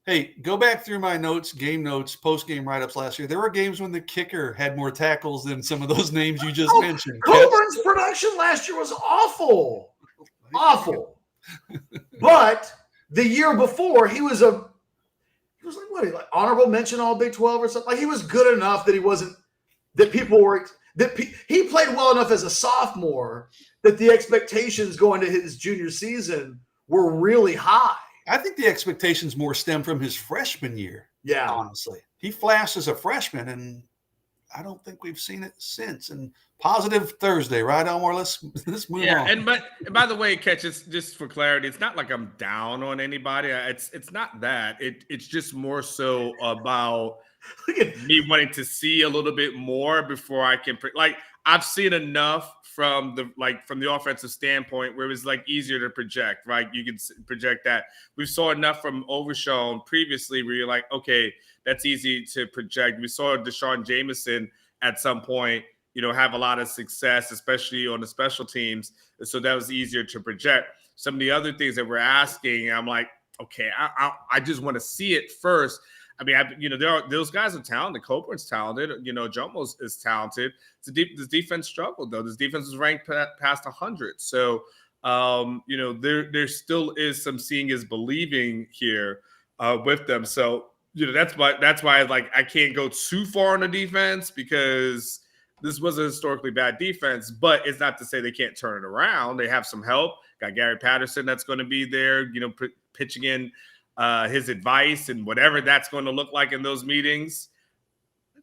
Hey, go back through my notes, game notes, post-game write-ups last year. There were games when the kicker had more tackles than some of those names you just mentioned. Coburn's production last year was awful. Awful. But the year before, he was like honorable mention all Big 12 or something. Like he was good enough that he wasn't he played well enough as a sophomore that the expectations going to his junior season were really high. I think the expectations more stem from his freshman year. Yeah. Honestly. He flashed as a freshman and I don't think we've seen it since. And positive Thursday, right, Elmore? Let's move on. But by the way, Catch, it's just for clarity, it's not like I'm down on anybody. It's not that. It's just more so about me wanting to see a little bit more before I can I've seen enough from the offensive standpoint where it was like easier to project, right? You can project that. We saw enough from Overshown previously where you're like, okay, that's easy to project. We saw Deshaun Jameson at some point, have a lot of success, especially on the special teams. So that was easier to project. Some of the other things that we're asking, I'm like, okay, I just want to see it first. I mean, those guys are talented. Coburn's talented. Jomo is talented. This defense struggled, though. This defense was ranked past 100. So, there still is some seeing is believing here with them. So, that's why I can't go too far on the defense because this was a historically bad defense. But it's not to say they can't turn it around. They have some help. Got Gary Patterson that's going to be there, pitching in his advice and whatever that's going to look like in those meetings.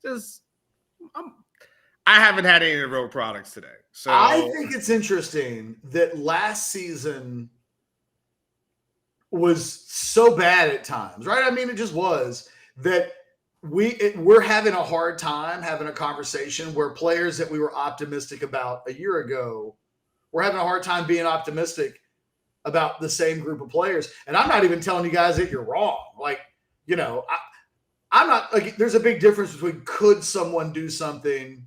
I haven't had any of the road products today. So I think it's interesting that last season was so bad at times, right? I mean, it just was that we're having a hard time having a conversation where players that we were optimistic about a year ago, we're having a hard time being optimistic about the same group of players. And I'm not even telling you guys that you're wrong. Like, I'm not like, there's a big difference between could someone do something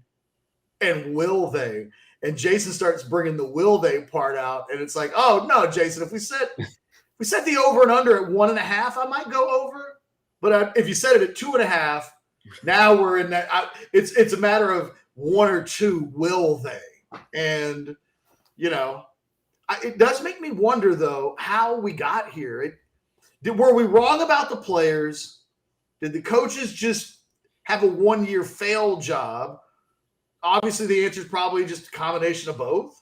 and will they? And Jason starts bringing the will they part out. And it's like, oh no, Jason, if we set the over and under at 1.5, I might go over. But if you set it at 2.5, now we're in that. It's a matter of 1 or 2 will they? And, it does make me wonder, though, how we got here. Were we wrong about the players? Did the coaches just have a 1-year fail job? Obviously, the answer is probably just a combination of both.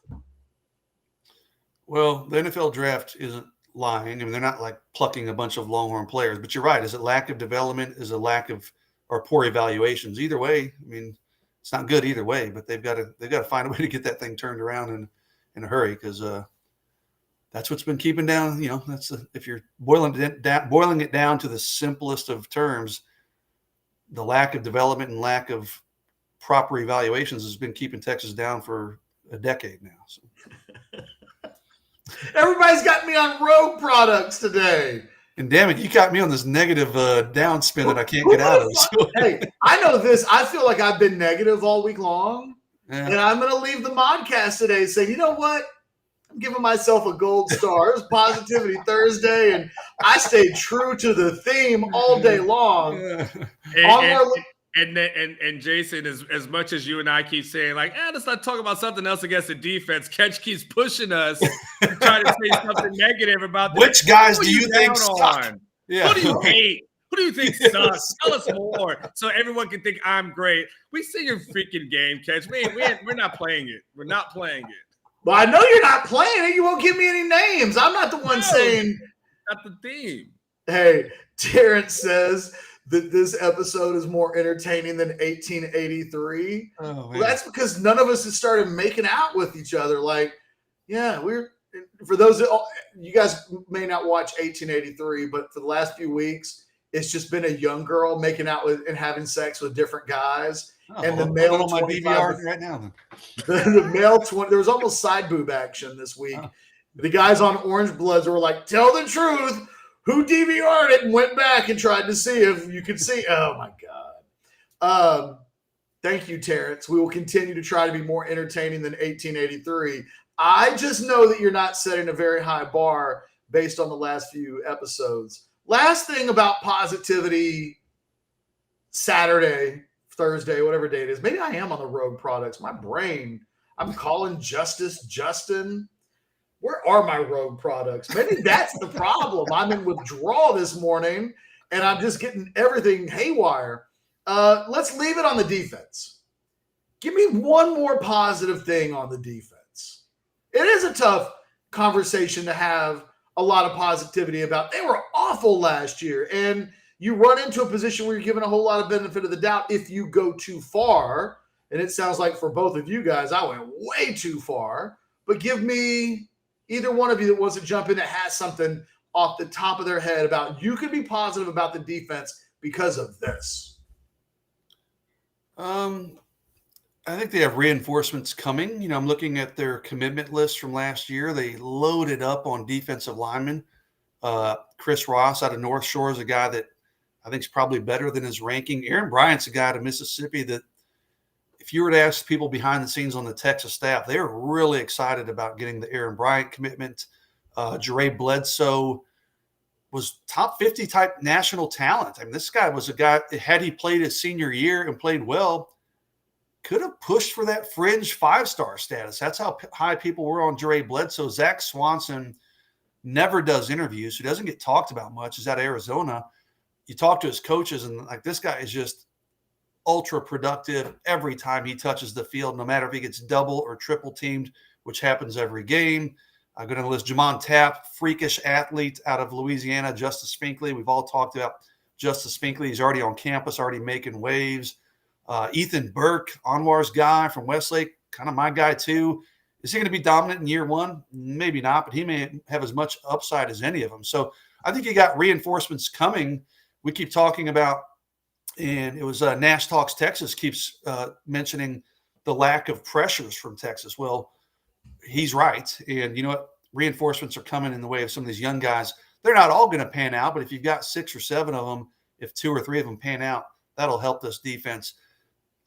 Well, the NFL draft isn't lying. I mean, they're not like plucking a bunch of Longhorn players. But you're right. Is it lack of development? Is it lack of or poor evaluations? Either way, I mean, it's not good either way. But they've got to find a way to get that thing turned around in a hurry because that's what's been keeping down. If you're boiling it down to the simplest of terms, the lack of development and lack of proper evaluations has been keeping Texas down for a decade now. So. Everybody's got me on road products today. And damn it, you got me on this negative downspin that I can't get out of. So. Hey, I know this. I feel like I've been negative all week long. Yeah. And I'm going to leave the Modcast today saying, you know what? I'm giving myself a gold star. It was Positivity Thursday, and I stayed true to the theme all day long. Yeah. And Jason, as much as you and I keep saying, like, let's not talk about something else against the defense, Ketch keeps pushing us to try to say something negative about that. Which guys do you think suck? Yeah. Who do you hate? Who do you think sucks? Tell us more so everyone can think I'm great. We see your freaking game, Ketch. We're not playing it. We're not playing it. Well, I know you're not playing it. You won't give me any names. I'm not the one saying. Not the theme. Hey, Terrence says that this episode is more entertaining than 1883. Oh, well, that's because none of us have started making out with each other. Like, yeah, for those that you guys may not watch 1883, but for the last few weeks, it's just been a young girl making out with and having sex with different guys. And the male on my DVR right now. The male 20. There was almost side boob action this week. Oh. The guys on Orangebloods were like, "Tell the truth. Who DVR'd it?" and went back and tried to see if you could see. Oh my God. Thank you, Terrence. We will continue to try to be more entertaining than 1883. I just know that you're not setting a very high bar based on the last few episodes. Last thing about Positivity Saturday, Thursday, whatever day it is. Maybe I am on the Rogue Products. My brain. I'm calling Justice Justin. Where are my Rogue Products? Maybe that's the problem. I'm in withdrawal this morning, and I'm just getting everything haywire. Let's leave it on the defense. Give me one more positive thing on the defense. It is a tough conversation to have a lot of positivity about. They were awful last year, and you run into a position where you're given a whole lot of benefit of the doubt if you go too far. And it sounds like for both of you guys, I went way too far. But give me either one of you that wants to jump in that has something off the top of their head about you could be positive about the defense because of this. I think they have reinforcements coming. You know, I'm looking at their commitment list from last year. They loaded up on defensive linemen. Chris Ross out of North Shore is a guy that I think is probably better than his ranking. Aaron Bryant's a guy out of Mississippi that if you were to ask people behind the scenes on the Texas staff, they were really excited about getting the Aaron Bryant commitment. Jere Bledsoe was top 50 type national talent. I mean, this guy was a guy, had he played his senior year and played well, could have pushed for that fringe 5-star status. That's how high people were on Jere Bledsoe. Zack Swanson never does interviews. He doesn't get talked about much. He's out of Arizona. You talk to his coaches, and like this guy is just ultra productive every time he touches the field, no matter if he gets double or triple teamed, which happens every game. I'm going to list Jamon Tapp, freakish athlete out of Louisiana, Justice Finkley. We've all talked about Justice Finkley. He's already on campus, already making waves. Ethan Burke, Anwar's guy from Westlake, kind of my guy too. Is he going to be dominant in year one? Maybe not, but he may have as much upside as any of them. So I think you got reinforcements coming. We keep talking about, and it was Nash Talks Texas keeps mentioning the lack of pressures from Texas. Well, he's right. And you know what? Reinforcements are coming in the way of some of these young guys. They're not all going to pan out, but if you've got 6 or 7 of them, if 2 or 3 of them pan out, that'll help this defense.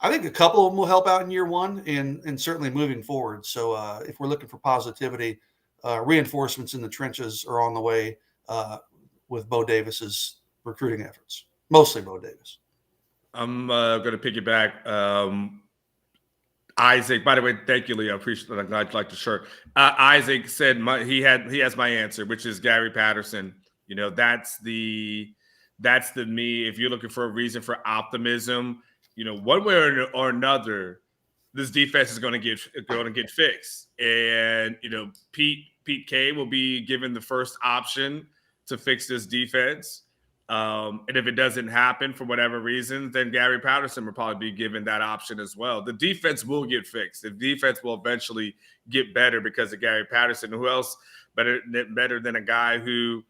I think a couple of them will help out in year one and certainly moving forward. So if we're looking for positivity, reinforcements in the trenches are on the way with Bo Davis's recruiting efforts, mostly Bo Davis. I'm going to piggyback. Isaac, by the way, thank you, Leo. I appreciate it. I'd like the shirt. Isaac said he has my answer, which is Gary Patterson. You know, that's the me. If you're looking for a reason for optimism, you know, one way or another, this defense is going to get fixed. And you know, Pete K will be given the first option to fix this defense. And if it doesn't happen for whatever reason, then Gary Patterson will probably be given that option as well. The defense will get fixed. The defense will eventually get better because of Gary Patterson. Who else better than a guy who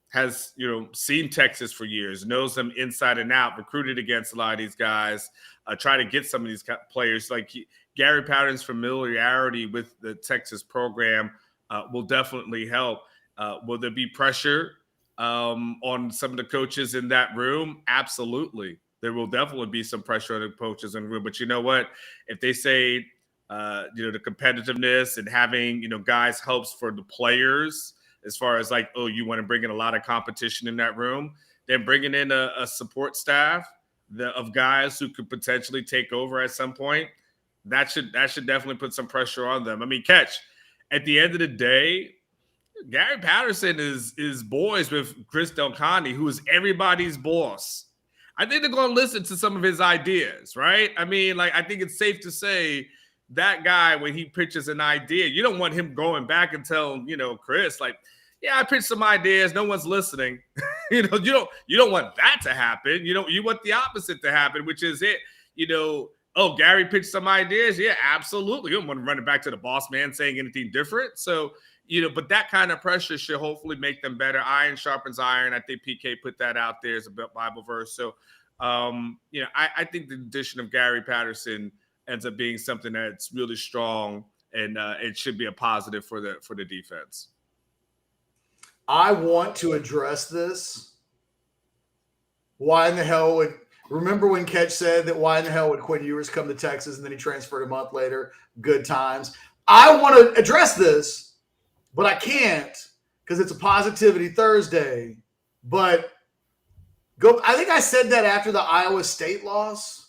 has, you know, seen Texas for years, knows them inside and out, recruited against a lot of these guys, try to get some of these players. Like Gary Patterson's familiarity with the Texas program will definitely help. Will there be pressure? on some of the coaches in that room? Absolutely. There will definitely be some pressure on the coaches in the room. But you know what? If they say, the competitiveness and having, guys helps for the players as far as like, oh, you want to bring in a lot of competition in that room, then bringing in a support staff of guys who could potentially take over at some point, that should definitely put some pressure on them. I mean, at the end of the day, Gary Patterson is boys with Chris Del Conte, who is everybody's boss. I think they're going to listen to some of his ideas, right? I mean, like, I think it's safe to say that guy, when he pitches an idea, you don't want him going back and telling, Chris, like, yeah, I pitched some ideas. No one's listening. You don't want that to happen. You want the opposite to happen, which is it. Oh, Gary pitched some ideas. Yeah, absolutely. You don't want to run it back to the boss man saying anything different. So, but that kind of pressure should hopefully make them better. Iron sharpens iron. I think PK put that out there as a Bible verse. So, I think the addition of Gary Patterson ends up being something that's really strong, and it should be a positive for the defense. I want to address this. Why in the hell would – remember when Ketch said that why in the hell would Quinn Ewers come to Texas and then he transferred a month later? Good times. I want to address this, but I can't because it's a Positivity Thursday. But I think I said that after the Iowa State loss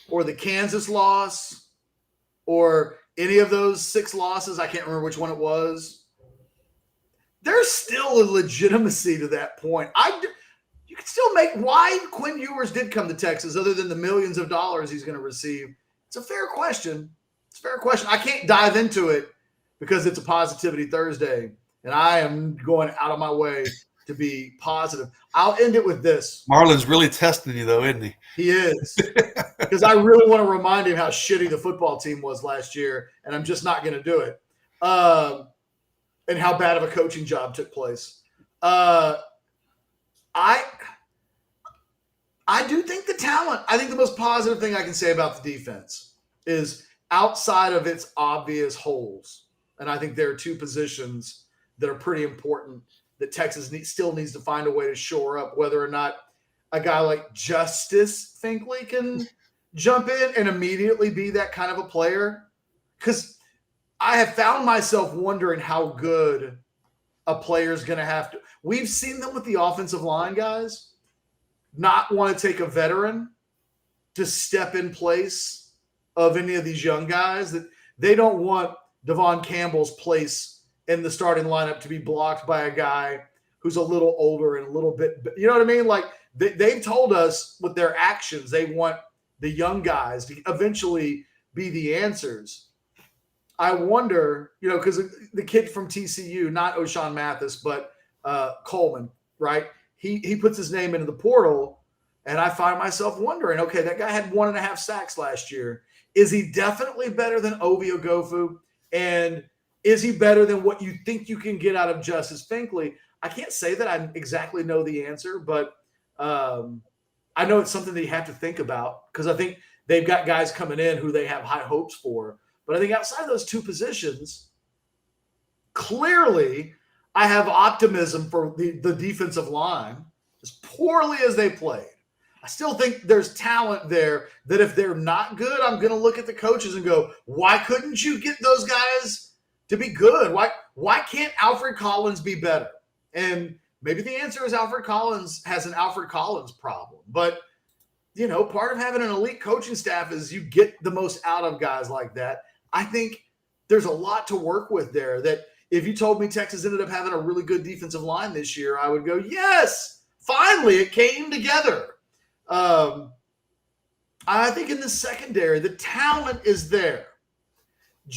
or the Kansas loss or any of those 6 losses. I can't remember which one it was. There's still a legitimacy to that point. You can still make why Quinn Ewers did come to Texas other than the millions of dollars he's going to receive. It's a fair question. I can't dive into it because it's a Positivity Thursday, and I am going out of my way to be positive. I'll end it with this. Marlon's really testing you, though, isn't he? He is. Because I really want to remind him how shitty the football team was last year, and I'm just not going to do it. And how bad of a coaching job took place. I do think the talent, I think the most positive thing I can say about the defense is outside of its obvious holes. And I think there are 2 positions that are pretty important that Texas still needs to find a way to shore up, whether or not a guy like Justice Finkley can jump in and immediately be that kind of a player. Because I have found myself wondering how good a player is going to have to. We've seen them with the offensive line guys not want to take a veteran to step in place of any of these young guys. That they don't want Devon Campbell's place in the starting lineup to be blocked by a guy who's a little older and a little bit, you know what I mean? Like they've told us with their actions, they want the young guys to eventually be the answers. I wonder, because the kid from TCU, not O'Shawn Mathis, but Coleman, right? He puts his name into the portal, and I find myself wondering, okay, that guy had 1.5 sacks last year. Is he definitely better than Ovi Ogofu? And is he better than what you think you can get out of Justice Finkley? I can't say that I exactly know the answer, but I know it's something that you have to think about because I think they've got guys coming in who they have high hopes for. But I think outside of those 2 positions, clearly I have optimism for the defensive line as poorly as they played. I still think there's talent there that if they're not good, I'm going to look at the coaches and go, why couldn't you get those guys to be good? Why can't Alfred Collins be better? And maybe the answer is Alfred Collins has an Alfred Collins problem. But, part of having an elite coaching staff is you get the most out of guys like that. I think there's a lot to work with there that if you told me Texas ended up having a really good defensive line this year, I would go, yes, finally it came together. I think in the secondary, the talent is there.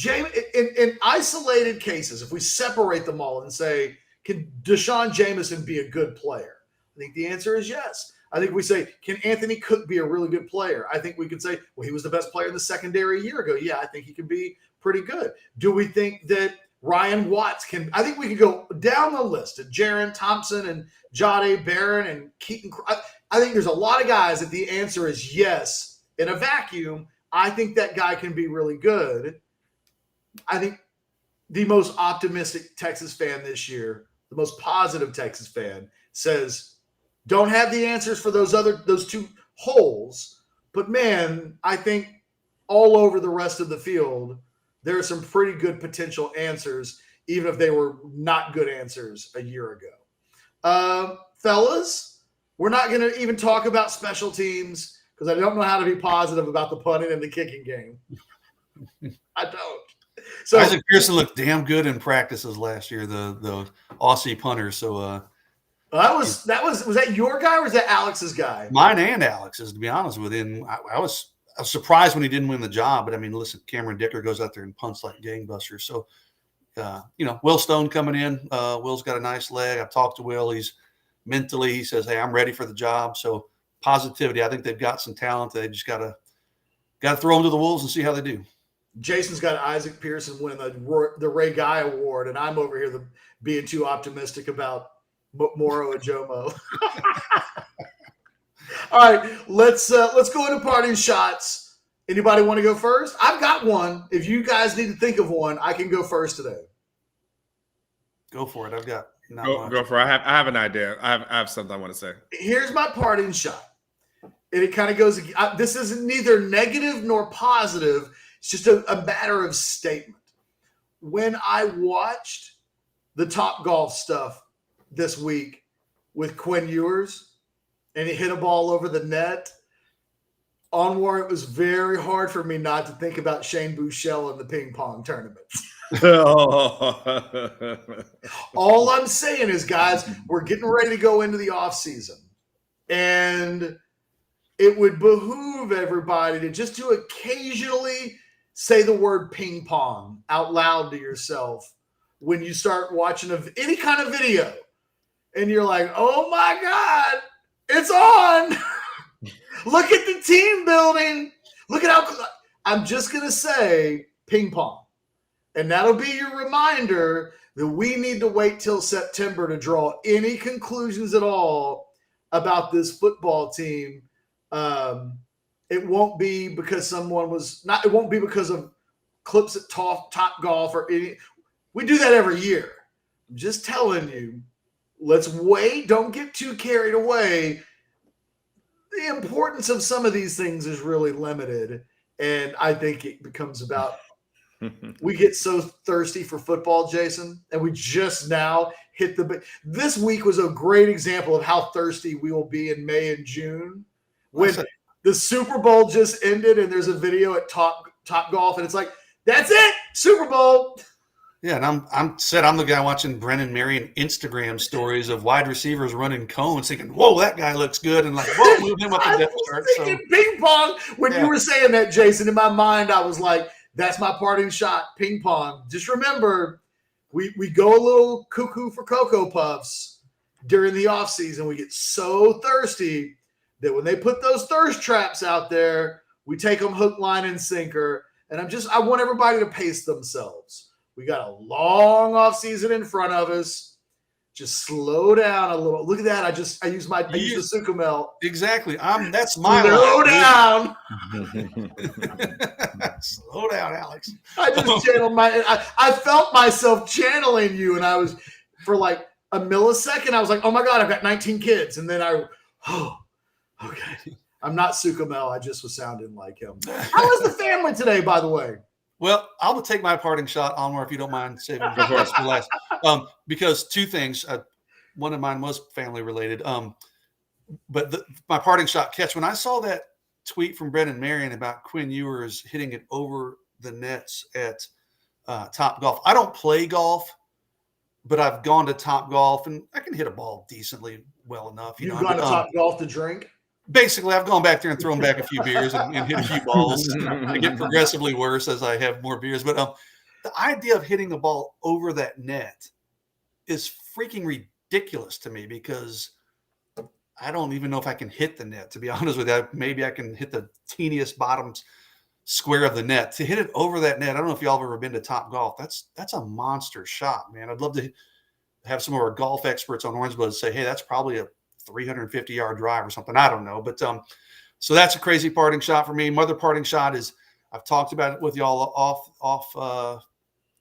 In isolated cases, if we separate them all and say, can Deshaun Jameson be a good player? I think the answer is yes. I think we say, can Anthony Cook be a really good player? I think we could say, well, he was the best player in the secondary a year ago. Yeah, I think he can be pretty good. Do we think that Ryan Watts can? I think we could go down the list of Jaron Thompson and Jahdae Barron and Keaton. I think there's a lot of guys that the answer is yes. In a vacuum, I think that guy can be really good. I think the most optimistic Texas fan this year, the most positive Texas fan, says, don't have the answers for those two holes. But man, I think all over the rest of the field, there are some pretty good potential answers, even if they were not good answers a year ago. Fellas, we're not going to even talk about special teams because I don't know how to be positive about the punting and the kicking game. I don't. So Isaac Pearson looked damn good in practices last year, the Aussie punter. So was that your guy or was that Alex's guy? Mine and Alex's, to be honest with you. I was surprised when he didn't win the job, but I mean, listen, Cameron Dicker goes out there and punts like gangbusters. So, Will Stone coming in. Will's got a nice leg. I've talked to Will. He's mentally, he says, hey, I'm ready for the job. So positivity. I think they've got some talent. They just got to throw them to the wolves and see how they do. Jason's got Isaac Pearson winning the Ray Guy Award, and I'm over here being too optimistic about Moro Ajomo. All right, let's go into parting shots. Anybody want to go first? I've got one. If you guys need to think of one, I can go first today. Go for it. I've got go for it. I have an idea. I have something I want to say. Here's my parting shot, and it kind of goes. This is neither negative nor positive. It's just a matter of statement. When I watched the Top Golf stuff this week with Quinn Ewers, and he hit a ball over the net, Anwar, it was very hard for me not to think about Shane Buechele in the ping pong tournament. All I'm saying is, guys, we're getting ready to go into the off season, and it would behoove everybody to occasionally say the word ping pong out loud to yourself when you start watching any kind of video, and you're like, "Oh my God, it's on!" Look at the team building. Look at how I'm just gonna say ping pong. And that'll be your reminder that we need to wait till September to draw any conclusions at all about this football team. It won't be because it won't be because of clips at Top Golf or any. We do that every year. I'm just telling you, let's wait. Don't get too carried away. The importance of some of these things is really limited. And I think it becomes about we get so thirsty for football, Jason, and we just now hit this week was a great example of how thirsty we will be in May and June when the Super Bowl just ended and there's a video at Top Golf and it's like, that's it, Super Bowl. Yeah, and I'm the guy watching Brennan Marion Instagram stories of wide receivers running cones, thinking, "Whoa, that guy looks good," and like, "Whoa, move him up the depth chart." So ping pong. When you were saying that, Jason, in my mind, I was like, "That's my parting shot, ping pong." Just remember, we go a little cuckoo for Cocoa Puffs during the off season. We get so thirsty that when they put those thirst traps out there, we take them hook, line, and sinker. And I want everybody to pace themselves. We got a long off season in front of us. Just slow down a little. Look at that. I use the Suchomel. Exactly. That's my slow down. Slow down, Alex. I just channeled I felt myself channeling you, and I was for like a millisecond. I was like, "Oh my God, I've got 19 kids," and then okay. I'm not Suchomel. I just was sounding like him. How was the family today, by the way? Well, I'll take my parting shot, Anwar, if you don't mind saving the best for last. Because two things. One of mine was family related. But my parting shot catch, when I saw that tweet from Brennan Marion about Quinn Ewers hitting it over the nets at Top Golf. I don't play golf, but I've gone to Top Golf, and I can hit a ball decently well enough. You've gone to Top Golf to drink? Basically, I've gone back there and thrown back a few beers and hit a few balls. I get progressively worse as I have more beers. But the idea of hitting a ball over that net is freaking ridiculous to me because I don't even know if I can hit the net, to be honest with you. Maybe I can hit the teeniest bottom square of the net. To hit it over that net, I don't know if y'all have ever been to Top Golf. That's a monster shot, man. I'd love to have some of our golf experts on Orangebloods say, hey, that's probably a 350-yard drive or something. I don't know. But so that's a crazy parting shot for me. My other parting shot is I've talked about it with y'all off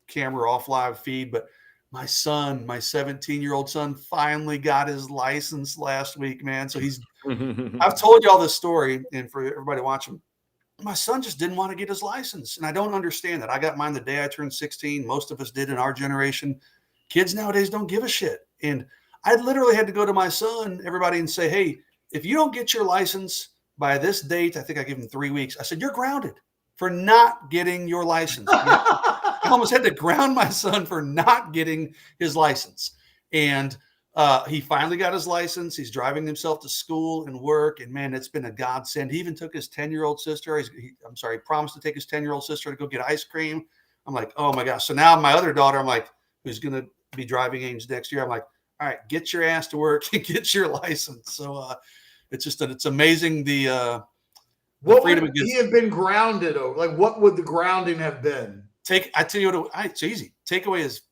camera, off live feed, but my son, my 17-year-old son, finally got his license last week, man. So I've told you all this story, and for everybody watching, my son just didn't want to get his license. And I don't understand that. I got mine the day I turned 16. Most of us did in our generation. Kids nowadays don't give a shit. And I literally had to go to my son, everybody, and say, hey, if you don't get your license by this date, I think I gave him 3 weeks. I said, you're grounded for not getting your license. I almost had to ground my son for not getting his license. And he finally got his license. He's driving himself to school and work. And man, it's been a godsend. He even took his 10-year-old sister. He promised to take his 10-year-old sister to go get ice cream. I'm like, oh my gosh. So now my other daughter, I'm like, who's going to be driving age next year. I'm like, all right, get your ass to work and get your license. So it's amazing what would he have been grounded over? Like, what would the grounding have been? I tell you what, it's easy. Take away his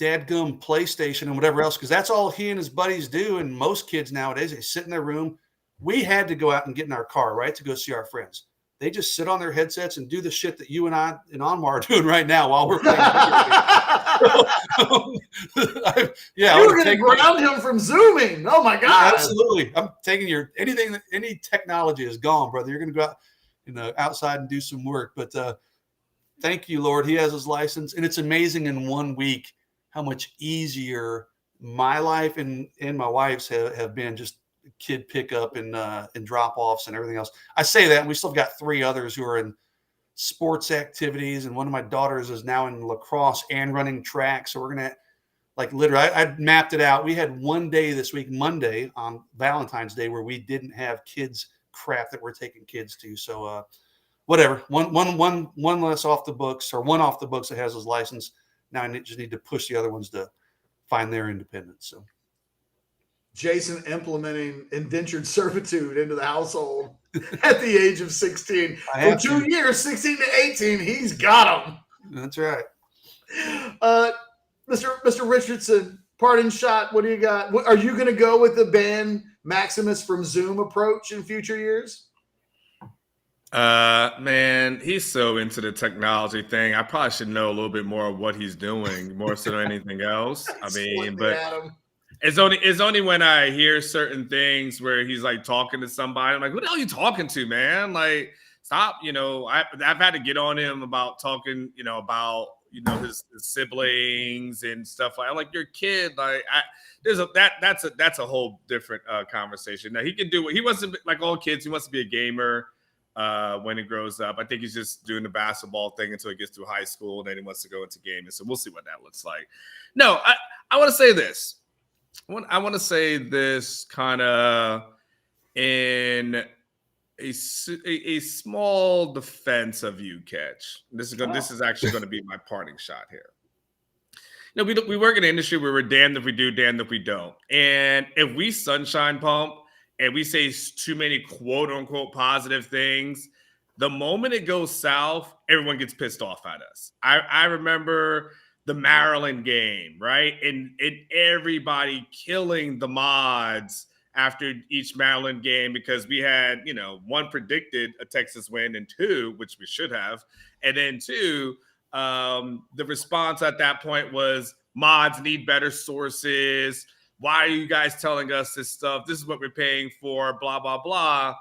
dadgum PlayStation and whatever else, because that's all he and his buddies do. And most kids nowadays, they sit in their room. We had to go out and get in our car, right, to go see our friends. They just sit on their headsets and do the shit that you and I and Anwar are doing right now while we're playing. You were going to ground him from Zooming. Oh my God. Yeah, absolutely. I'm taking any technology is gone, brother. You're going to go out, outside and do some work. But thank you, Lord. He has his license. And it's amazing in 1 week how much easier my life and my wife's have been, just kid pickup and drop offs and everything else. I say that, and we still got 3 others who are in sports activities, and one of my daughters is now in lacrosse and running track. So we're gonna, like, literally, I mapped it out. We had one day this week, Monday on Valentine's Day, where we didn't have kids crap that we're taking kids to. So whatever, one less off the books, or one off the books that has his license. Now I just need to push the other ones to find their independence. So Jason implementing indentured servitude into the household at the age of 16. For 2 years, 16 to 18, he's got them. That's right. Mr. Richardson, parting shot. What do you got? Are you going to go with the ban Maximus from Zoom approach in future years? Man, he's so into the technology thing. I probably should know a little bit more of what he's doing, more so than anything else. I mean, but it's only when I hear certain things where he's like talking to somebody. I'm like, who the hell are you talking to, man? Like, stop. I've had to get on him about talking, about his siblings and stuff. I'm like, you're a kid. Like, that's a whole different conversation. Now he can do what he wants to be, like all kids. He wants to be a gamer when he grows up. I think he's just doing the basketball thing until he gets to high school, and then he wants to go into gaming. So we'll see what that looks like. No, I want to say this. I want to say this kind of in a small defense of you, Ketch. This is actually going to be my parting shot here. We work in an industry where we're damned if we do, damned if we don't. And if we sunshine pump and we say too many quote unquote positive things, the moment it goes south, everyone gets pissed off at us. I remember the Maryland game, right? And everybody killing the mods after each Maryland game because we had, 1, predicted a Texas win, and 2, which we should have. And then 2, the response at that point was mods need better sources. Why are you guys telling us this stuff? This is what we're paying for, blah, blah, blah.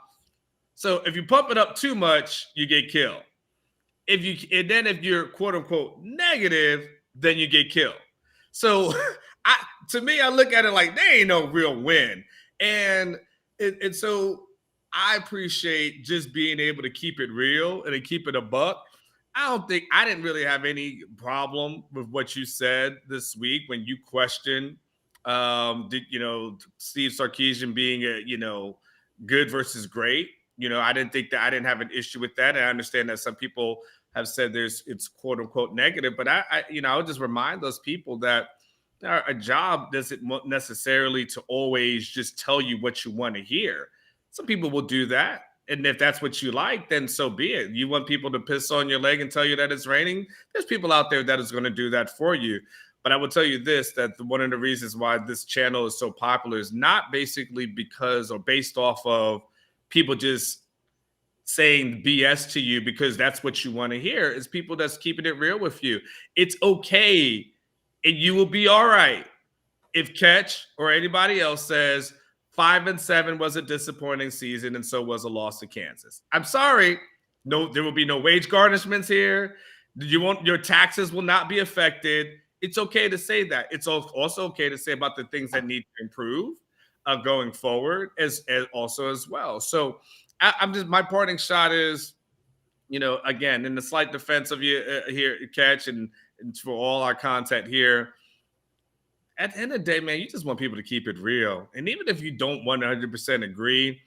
So if you pump it up too much, you get killed. If you're quote unquote negative, then you get killed. So to me, I look at it like there ain't no real win. And so I appreciate just being able to keep it real and to keep it a buck. I didn't really have any problem with what you said this week when you questioned, Steve Sarkisian being good versus great. I didn't have an issue with that. And I understand that some people have said it's quote unquote negative, but I would just remind those people that a job doesn't necessarily to always just tell you what you want to hear. Some people will do that. And if that's what you like, then so be it. You want people to piss on your leg and tell you that it's raining? There's people out there that is going to do that for you. But I will tell you this, that one of the reasons why this channel is so popular is not basically because or based off of people just saying BS to you because that's what you want to hear. It's people that's keeping it real with you. It's okay And you will be all right if Ketch or anybody else says 5-7 was a disappointing season and so was a loss to Kansas. I'm sorry. No, there will be no wage garnishments here. Your taxes will not be affected. It's okay to say that. It's also okay to say about the things that need to improve going forward as well. So I'm just, my parting shot is, again, in the slight defense of you here, Ketch, and for all our content here, at the end of the day, man, you just want people to keep it real. And even if you don't 100% agree,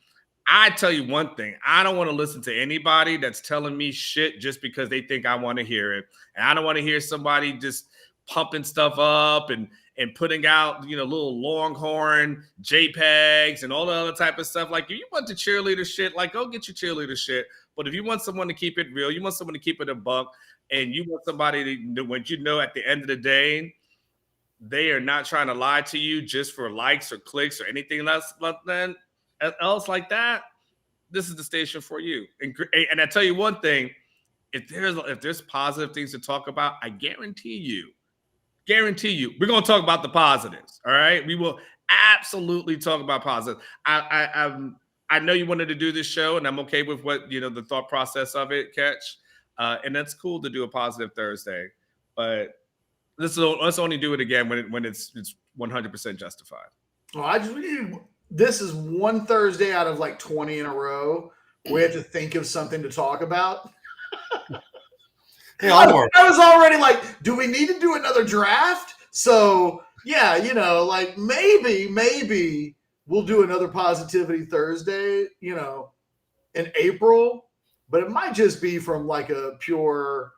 I tell you one thing, I don't want to listen to anybody that's telling me shit just because they think I want to hear it. And I don't want to hear somebody just pumping stuff up and putting out, little Longhorn JPEGs and all the other type of stuff. Like, if you want the cheerleader shit, like, go get your cheerleader shit. But if you want someone to keep it real, you want someone to keep it a buck, and you want somebody to, when at the end of the day, they are not trying to lie to you just for likes or clicks or anything else like that, this is the station for you. And I tell you one thing, if there's positive things to talk about, I guarantee you, we're going to talk about the positives. All right. We will absolutely talk about positives. I know you wanted to do this show, and I'm okay with what, the thought process of it, Ketch. And that's cool to do a positive Thursday, but let's only do it again when it's 100% justified. Well, this is one Thursday out of like 20 in a row. We have to think of something to talk about. Hey, Anwar. I was already like, do we need to do another draft? So yeah, like maybe we'll do another Positivity Thursday, in April, but it might just be from like a pure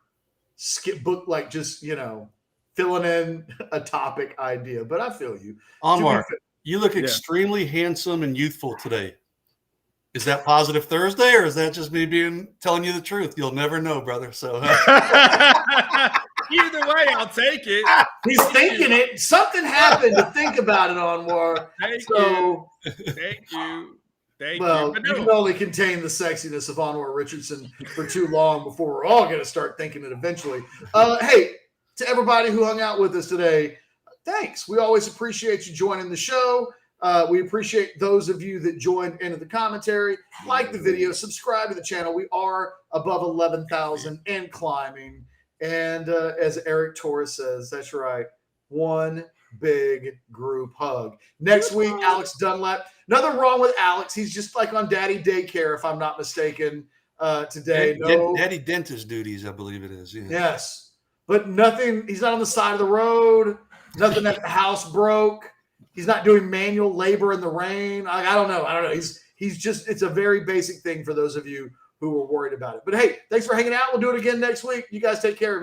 skip book, like just, filling in a topic idea. But I feel you. Anwar, you look extremely handsome and youthful today. Is that Positive Thursday, or is that just me telling you the truth? You'll never know, brother. So either way, I'll take it. He's thinking it. Something happened to think about it, Anwar. Thank you. Well, you can only contain the sexiness of Anwar Richardson for too long before we're all going to start thinking it eventually. Hey, to everybody who hung out with us today, thanks. We always appreciate you joining the show. We appreciate those of you that joined into the commentary. Like the video, subscribe to the channel. We are above 11,000 and climbing. And as Eric Torres says, that's right, one big group hug. Next week, Alex Dunlap. Nothing wrong with Alex. He's just like on daddy daycare, if I'm not mistaken, today. Daddy dentist duties, I believe it is. Yeah. Yes. But nothing, he's not on the side of the road. Nothing at the house broke. He's not doing manual labor in the rain. I don't know. He's just, it's a very basic thing for those of you who were worried about it. But hey, thanks for hanging out. We'll do it again next week. You guys take care of